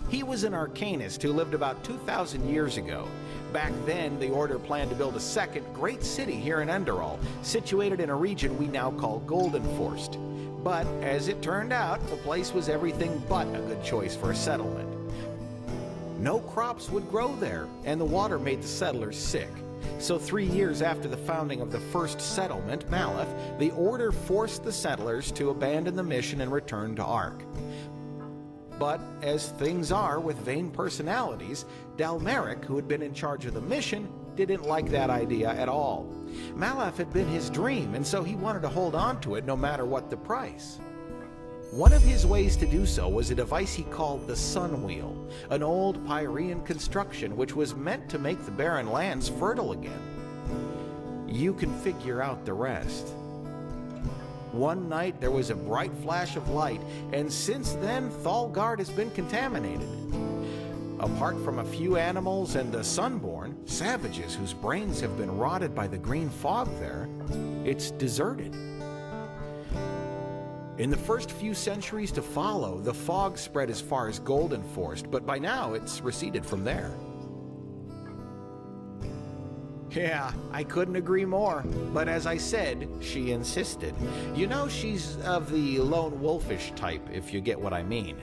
He was an arcanist who lived about 2,000 years ago. Back then, the Order planned to build a second great city here in Enderal, situated in a region we now call Goldenforst. But, as it turned out, the place was everything but a good choice for a settlement. No crops would grow there, and the water made the settlers sick. So 3 years after the founding of the first settlement, Malif, the Order forced the settlers to abandon the mission and return to Ark. But, as things are with vain personalities, Dalmarak, who had been in charge of the mission, didn't like that idea at all. Malif had been his dream, and so he wanted to hold on to it no matter what the price. One of his ways to do so was a device he called the Sun Wheel, an old Pyrean construction which was meant to make the barren lands fertile again. You can figure out the rest. One night there was a bright flash of light, and since then Thalgard has been contaminated. Apart from a few animals and the Sunborn, savages whose brains have been rotted by the green fog there, it's deserted. In the first few centuries to follow, the fog spread as far as Golden Forest, but by now it's receded from there. Yeah, I couldn't agree more. But as I said, she insisted. You know, she's of the lone wolfish type, if you get what I mean.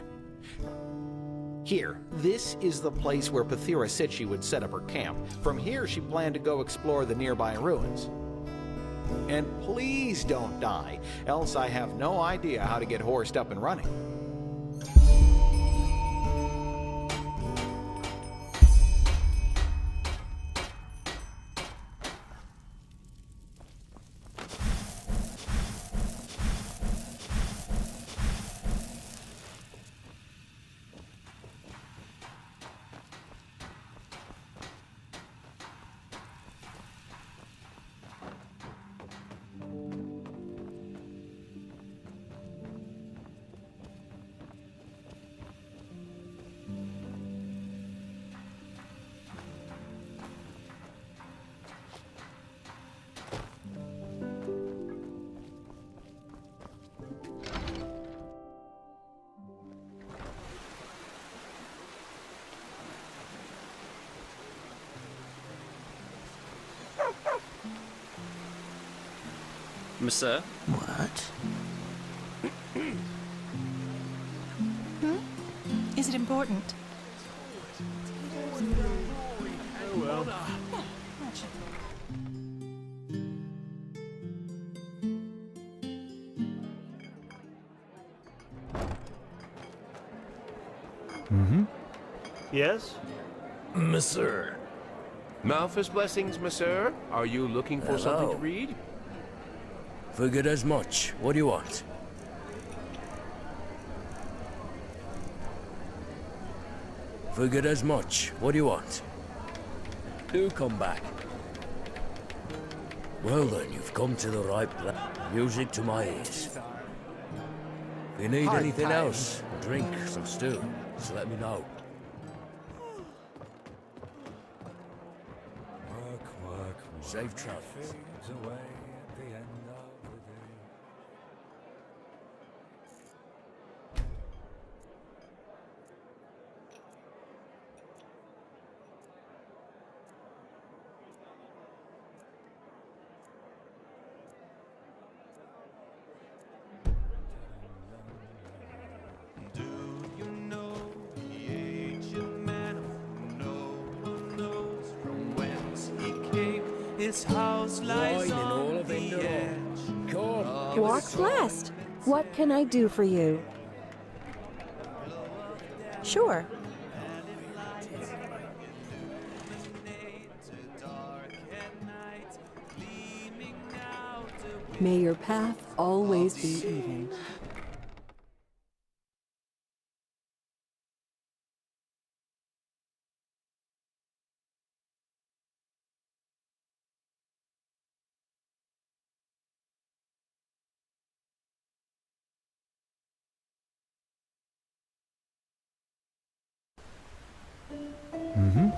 Here, this is the place where Pathira said she would set up her camp. From here, she planned to go explore the nearby ruins. And please don't die, else I have no idea how to get horsed up and running. Monsieur? What? Is it important? Oh well. Mm-hmm. Yes? Monsieur. Malphus blessings, monsieur. Are you looking for something to read? Figured as much. What do you want? Figured as much. What do you want? Do come back. Well then, you've come to the right place. Music to my ears. If you need Hard anything times. else, a drink, some stew, just let me know. Work. Safe travels. Fades away at the end of the day. Do you know the ancient man of no one knows from whence he came? His house lies Wine and all on of the Enderal. edge. Come. Walk blessed. What can I do for you? Sure. May your path always be even. Mm-hmm.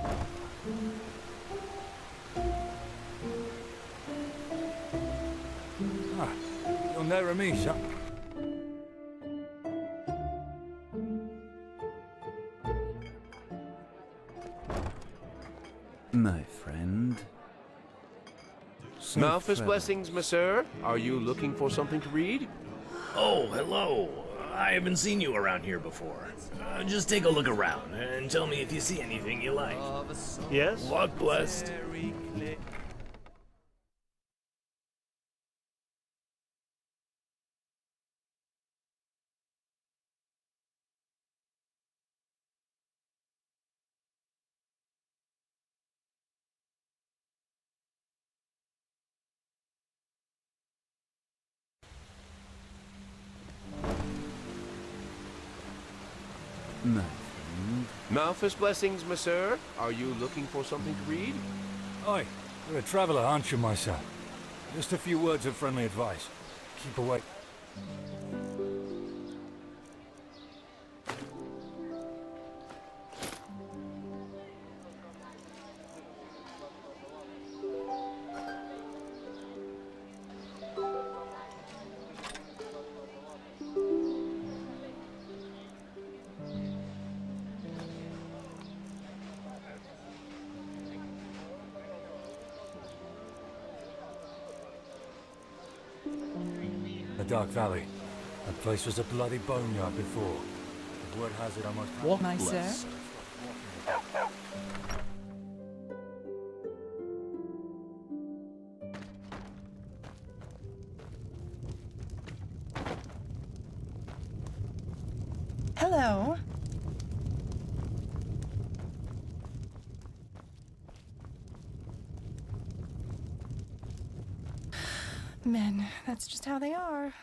You're near me, sir. My friend. Malphus blessings, monsieur. Are you looking for something to read? Oh, hello. I haven't seen you around here before. Just take a look around and tell me if you see anything you like. Yes? Walk blessed. My friend. Malphus blessings, monsieur. Are you looking for something to read? Oi, you're a traveller, aren't you, my son? Just a few words of friendly advice. Keep away. The Dark Valley. That place was a bloody boneyard before. The word has it almost... Walk my sir? Hello. Men, that's just how they are.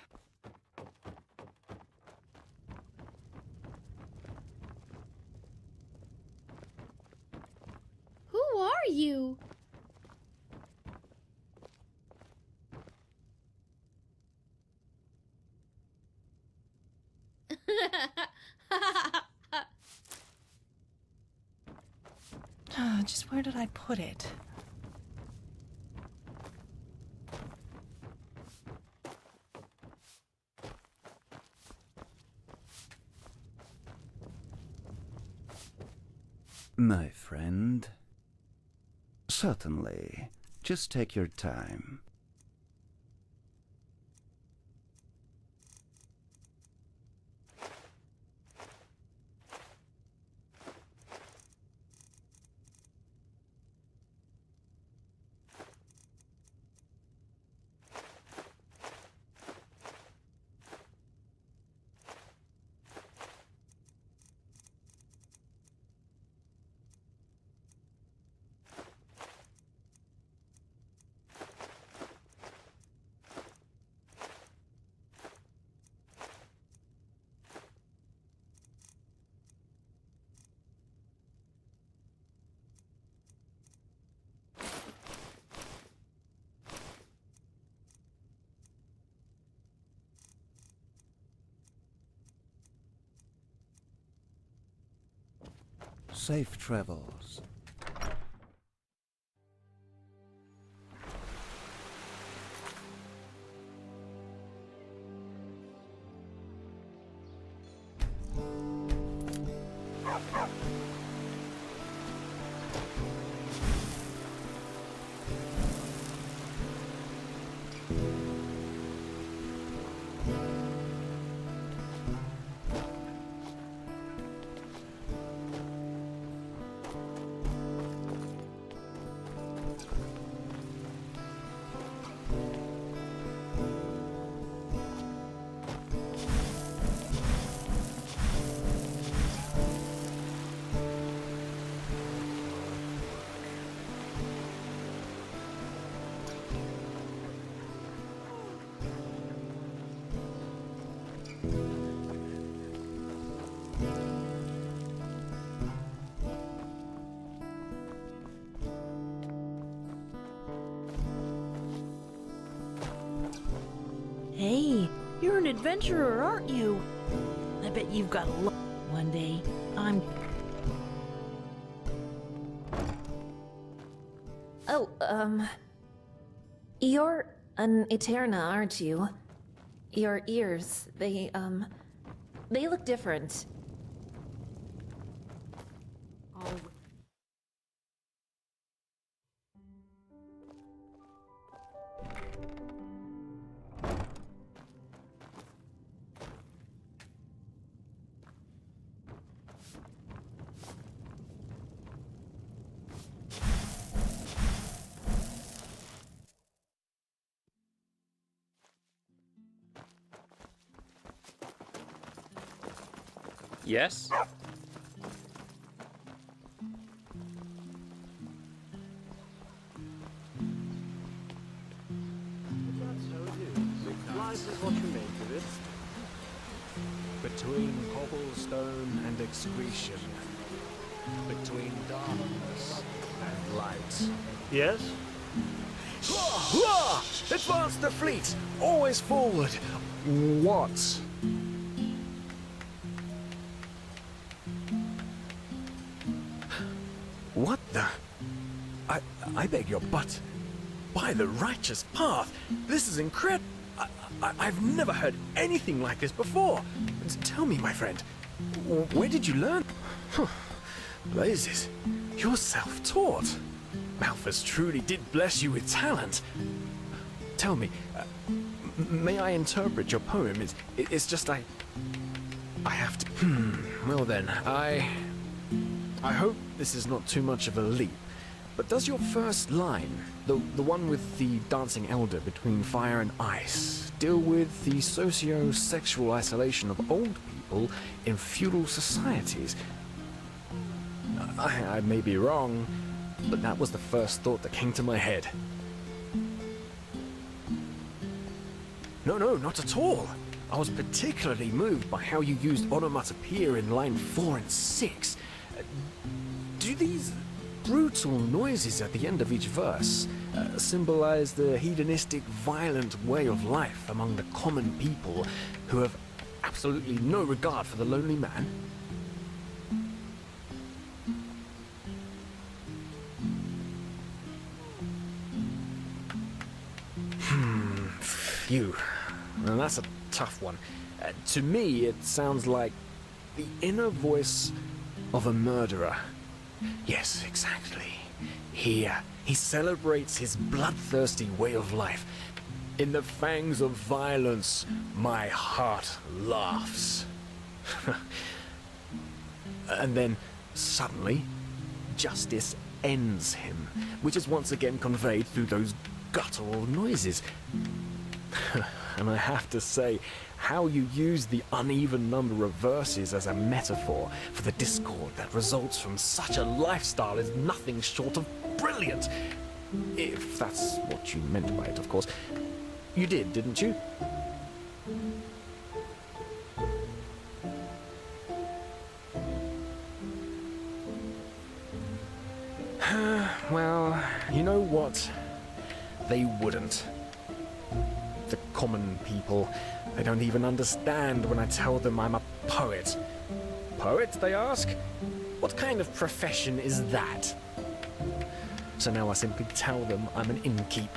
Who are you? Just where did I put it? My friend. Certainly. Just take your time. Safe travels. Hey, you're an adventurer, aren't you? I bet you've got a lot one day. You're an Eterna, aren't you? Your ears, they look different. Yes? Life is what you make of it. Between cobblestone and excretion. Between darkness and light. Yes? Advance the fleet! Always forward! What? What the? I beg your butt. By the righteous path! This is incredible! I've never heard anything like this before! Tell me, my friend, where did you learn? Blazes, you're self-taught. Malthus truly did bless you with talent. Tell me, May I interpret your poem? It's just I have to... Well then, I hope this is not too much of a leap. But does your first line, the one with the dancing elder between fire and ice, deal with the socio-sexual isolation of old people in feudal societies? I may be wrong, but that was the first thought that came to my head. No, not at all. I was particularly moved by how you used onomatopoeia in line 4 and 6. Do these brutal noises at the end of each verse symbolize the hedonistic, violent way of life among the common people who have absolutely no regard for the lonely man? Phew. Well, that's a tough one. To me, it sounds like the inner voice of a murderer. Yes, exactly. He celebrates his bloodthirsty way of life. In the fangs of violence, my heart laughs. And then, suddenly, justice ends him, which is once again conveyed through those guttural noises. And I have to say, how you use the uneven number of verses as a metaphor for the discord that results from such a lifestyle is nothing short of brilliant. If that's what you meant by it, of course. You did, didn't you? Well, you know what? They wouldn't. The common people, they don't even understand when I tell them I'm a poet. Poet, they ask? What kind of profession is that? So now I simply tell them I'm an innkeep.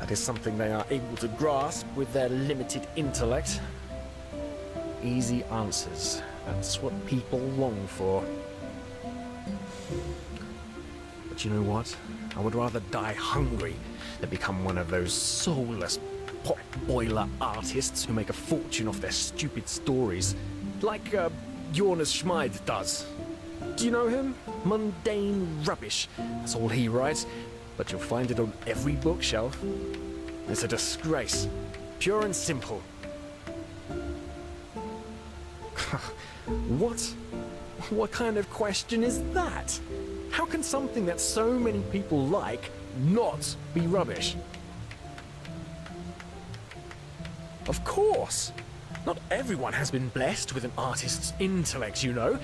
That is something they are able to grasp with their limited intellect. Easy answers. That's what people long for. But you know what? I would rather die hungry than become one of those soulless pot-boiler artists who make a fortune off their stupid stories. Like, Jonas Schmid does. Do you know him? Mundane rubbish. That's all he writes, but you'll find it on every bookshelf. It's a disgrace. Pure and simple. What kind of question is that? How can something that so many people like not be rubbish? Of course! Not everyone has been blessed with an artist's intellect, you know.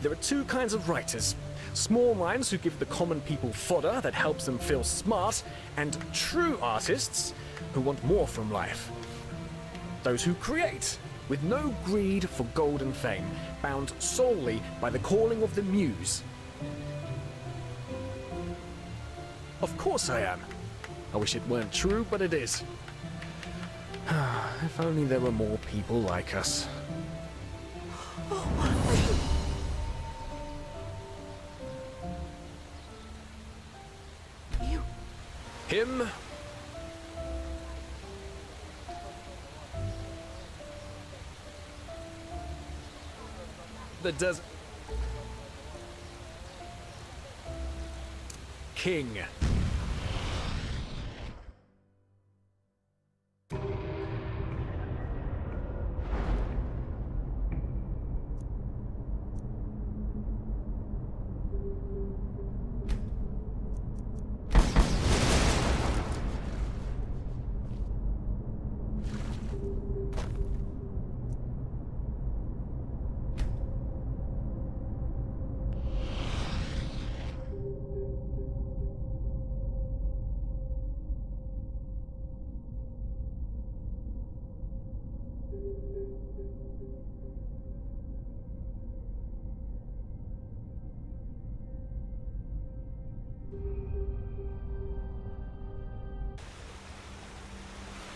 There are two kinds of writers. Small minds who give the common people fodder that helps them feel smart, and true artists who want more from life. Those who create, with no greed for gold and fame, bound solely by the calling of the muse. Of course I am. I wish it weren't true, but it is. If only there were more people like us. You... Him? The desert... King.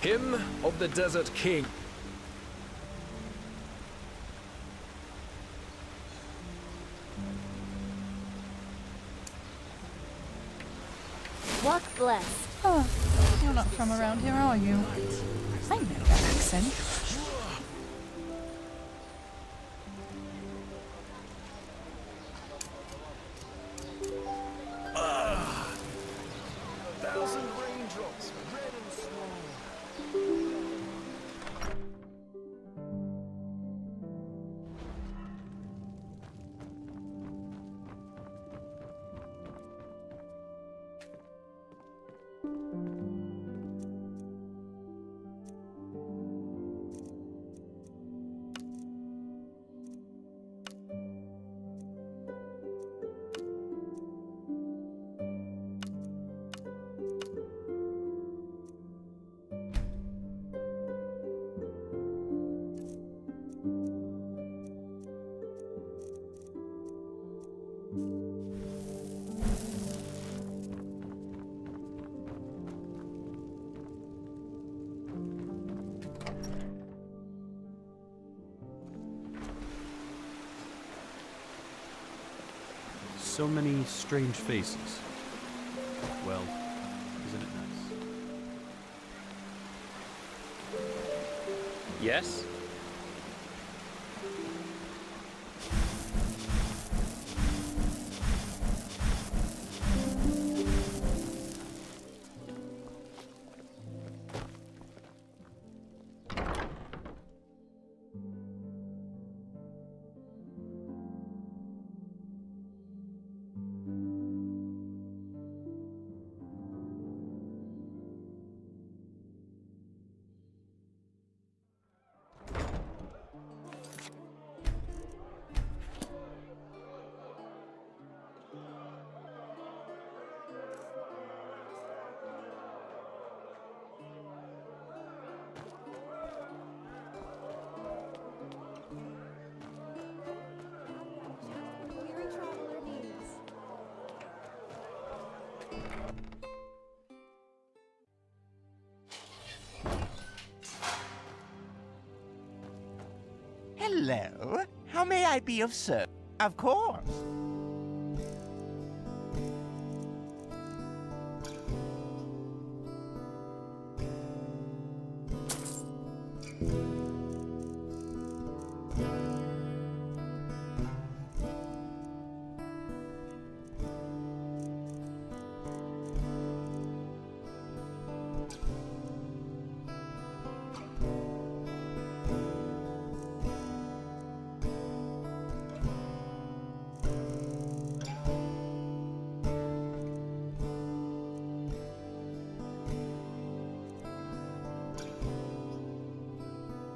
Him of the Desert King. Walk blessed. Oh, you're not from around here, are you? I know that accent. Thousand raindrops, red and small. So many strange faces. Well, isn't it nice? Yes? Hello? How may I be of service? Of course.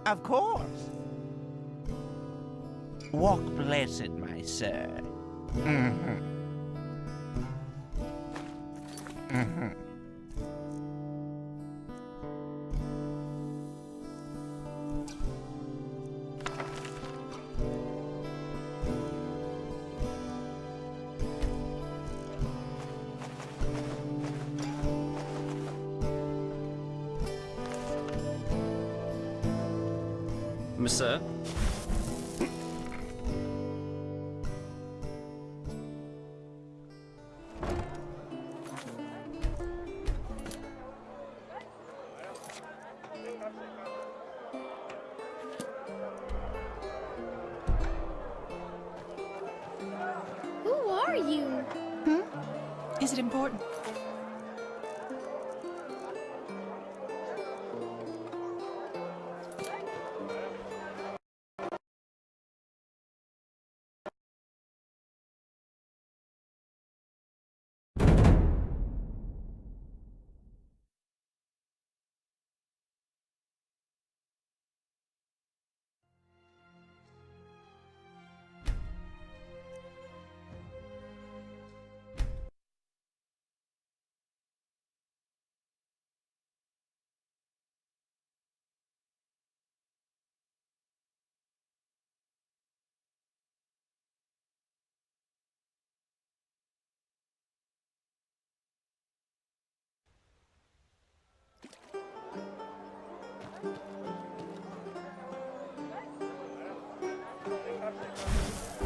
Of course. Walk blessed, my sir. Mm-hmm. Mm-hmm. Sir? Who are you? Is it important?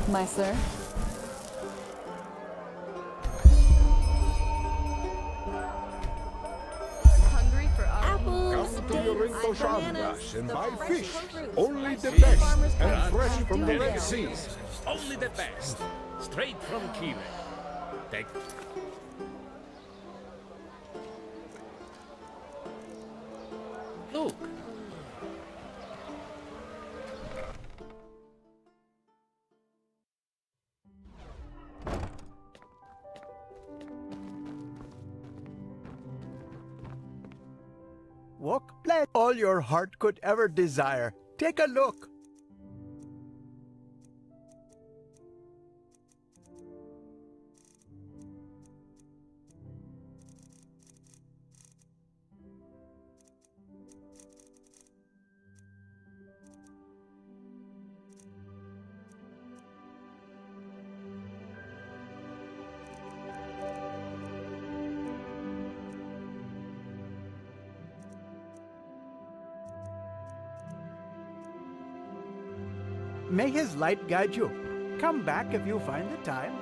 My sir? Hungry for apples? and buy fish. Only the best and fresh from the Red Sea. Only the best. Straight from Chile. Take... Look. Walk bled all your heart could ever desire. Take a look. May his light guide you. Come back if you find the time.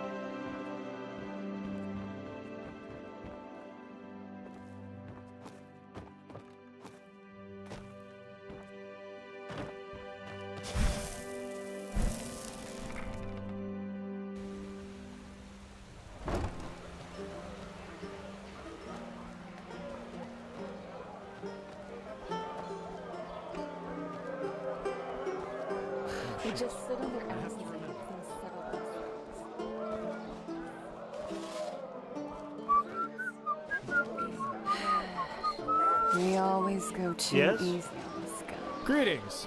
We just sit on their asses and let things settle themselves. We always go too Yes? easy on this guy. Greetings.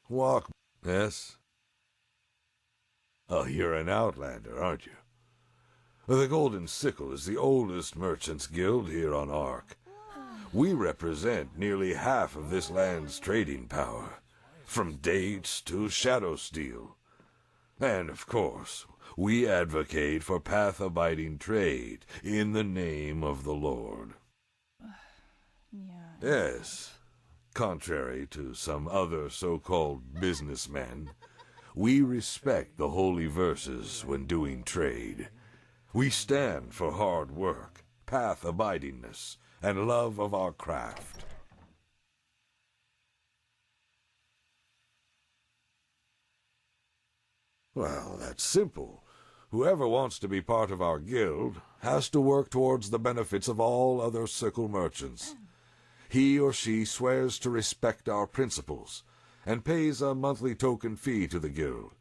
Walk. Yes? Oh, you're an outlander, aren't you? The Golden Sickle is the oldest merchants' guild here on Ark. We represent nearly half of this land's trading power, from dates to shadow steel. And, of course, we advocate for path-abiding trade in the name of the Lord. Yes. Contrary to some other so-called businessmen, we respect the holy verses when doing trade. We stand for hard work, path-abidingness, and love of our craft. Well, that's simple. Whoever wants to be part of our guild has to work towards the benefits of all other Sickle merchants. He or she swears to respect our principles and pays a monthly token fee to the guild,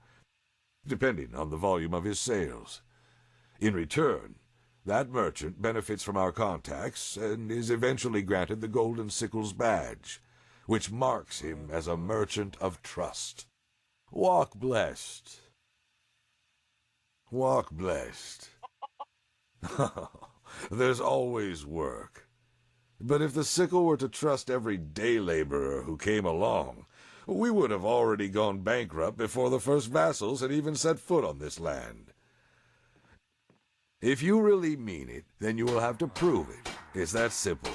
depending on the volume of his sales. In return, that merchant benefits from our contacts and is eventually granted the Golden Sickle's badge, which marks him as a merchant of trust. Walk blessed. Walk blessed. There's always work. But if the Sickle were to trust every day laborer who came along, we would have already gone bankrupt before the first vassals had even set foot on this land. If you really mean it, then you will have to prove it. It's that simple.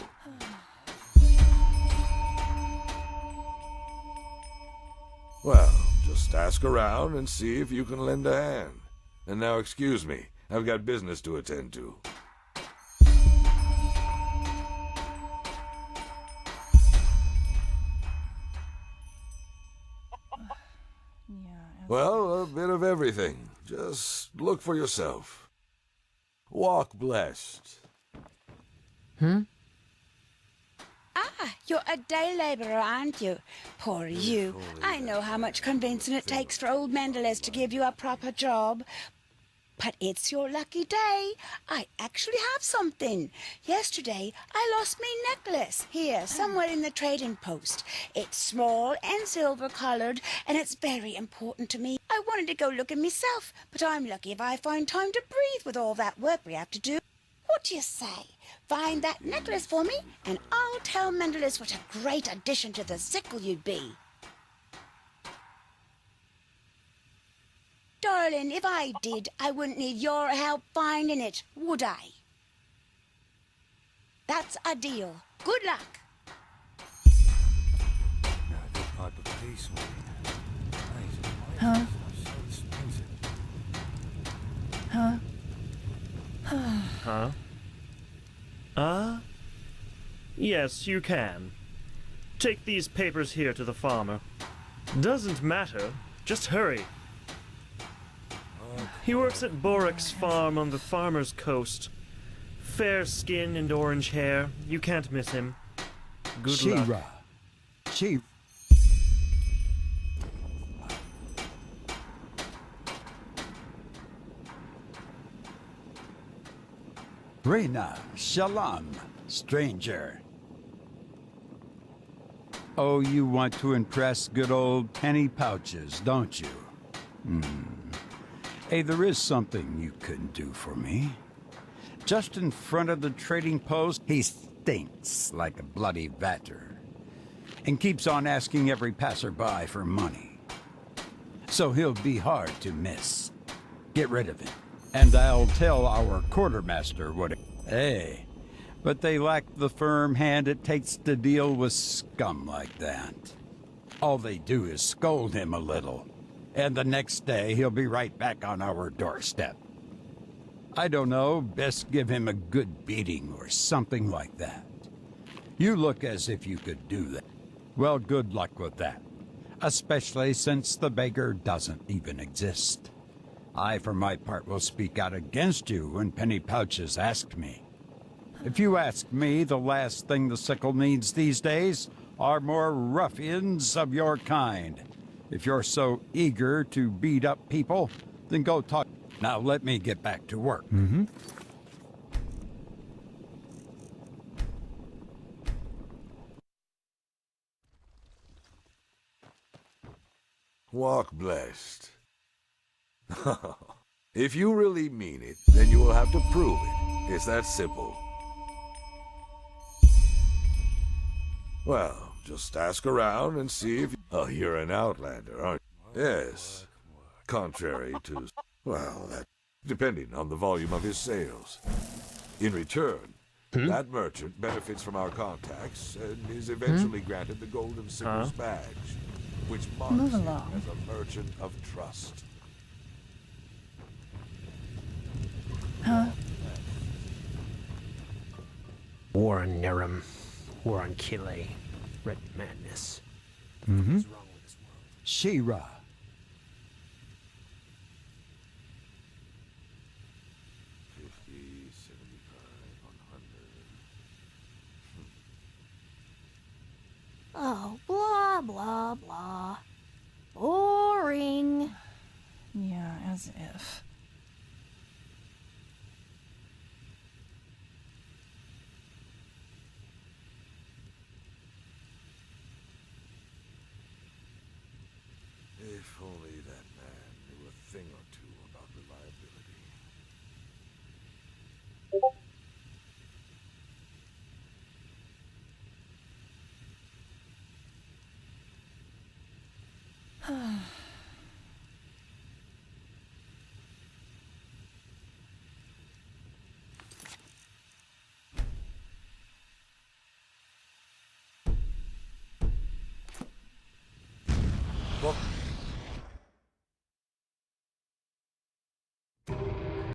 Well, just ask around and see if you can lend a hand. And now excuse me, I've got business to attend to. Well, a bit of everything. Just look for yourself. Walk blessed. Ah, you're a day laborer, aren't you? Poor you. I know how much convincing it takes for old Mendelez to give you a proper job. But it's your lucky day. I actually have something. Yesterday, I lost me necklace here, somewhere in the trading post. It's small and silver-coloured, and it's very important to me. I wanted to go looking myself, but I'm lucky if I find time to breathe with all that work we have to do. What do you say? Find that necklace for me, and I'll tell Mendelez what a great addition to the Sickle you'd be. darling, if I did, I wouldn't need your help finding it, would I? That's a deal. Good luck. Now, a good pipe of peace, mate. Huh? Huh? Huh? Yes, you can. Take these papers here to the farmer. Doesn't matter. Just hurry. He works at Borik's farm on the farmer's coast. Fair skin and orange hair. You can't miss him. Good luck. She. Rena, shalom, stranger. Oh, you want to impress good old Penny Pouches, don't you? Hey, there is something you could do for me. Just in front of the trading post, he stinks like a bloody batter and keeps on asking every passerby for money. So he'll be hard to miss. Get rid of him, and I'll tell our quartermaster what it... Hey, but they lack the firm hand it takes to deal with scum like that. All they do is scold him a little, and the next day he'll be right back on our doorstep. I don't know, best give him a good beating or something like that. You look as if you could do that. Well, good luck with that, especially since the beggar doesn't even exist. I, for my part, will speak out against you when Penny Pouches asked me. If you ask me, the last thing the sickle needs these days are more ruffians of your kind. If you're so eager to beat up people, then go talk. Now let me get back to work. Walk blessed. If you really mean it, then you will have to prove it. It's that simple. Well, just ask around and see if... Oh, you're an outlander, aren't you? Yes. Contrary to... Well, that... Depending on the volume of his sales. In return, that merchant benefits from our contacts and is eventually granted the Golden Sickles badge, which marks Move him along. as a merchant of trust. Huh? War on Nerum. War on Kile. Red madness. She-Ra. Oh, blah, blah, blah. Boring. Yeah, as if. If only that man knew a thing or two about reliability.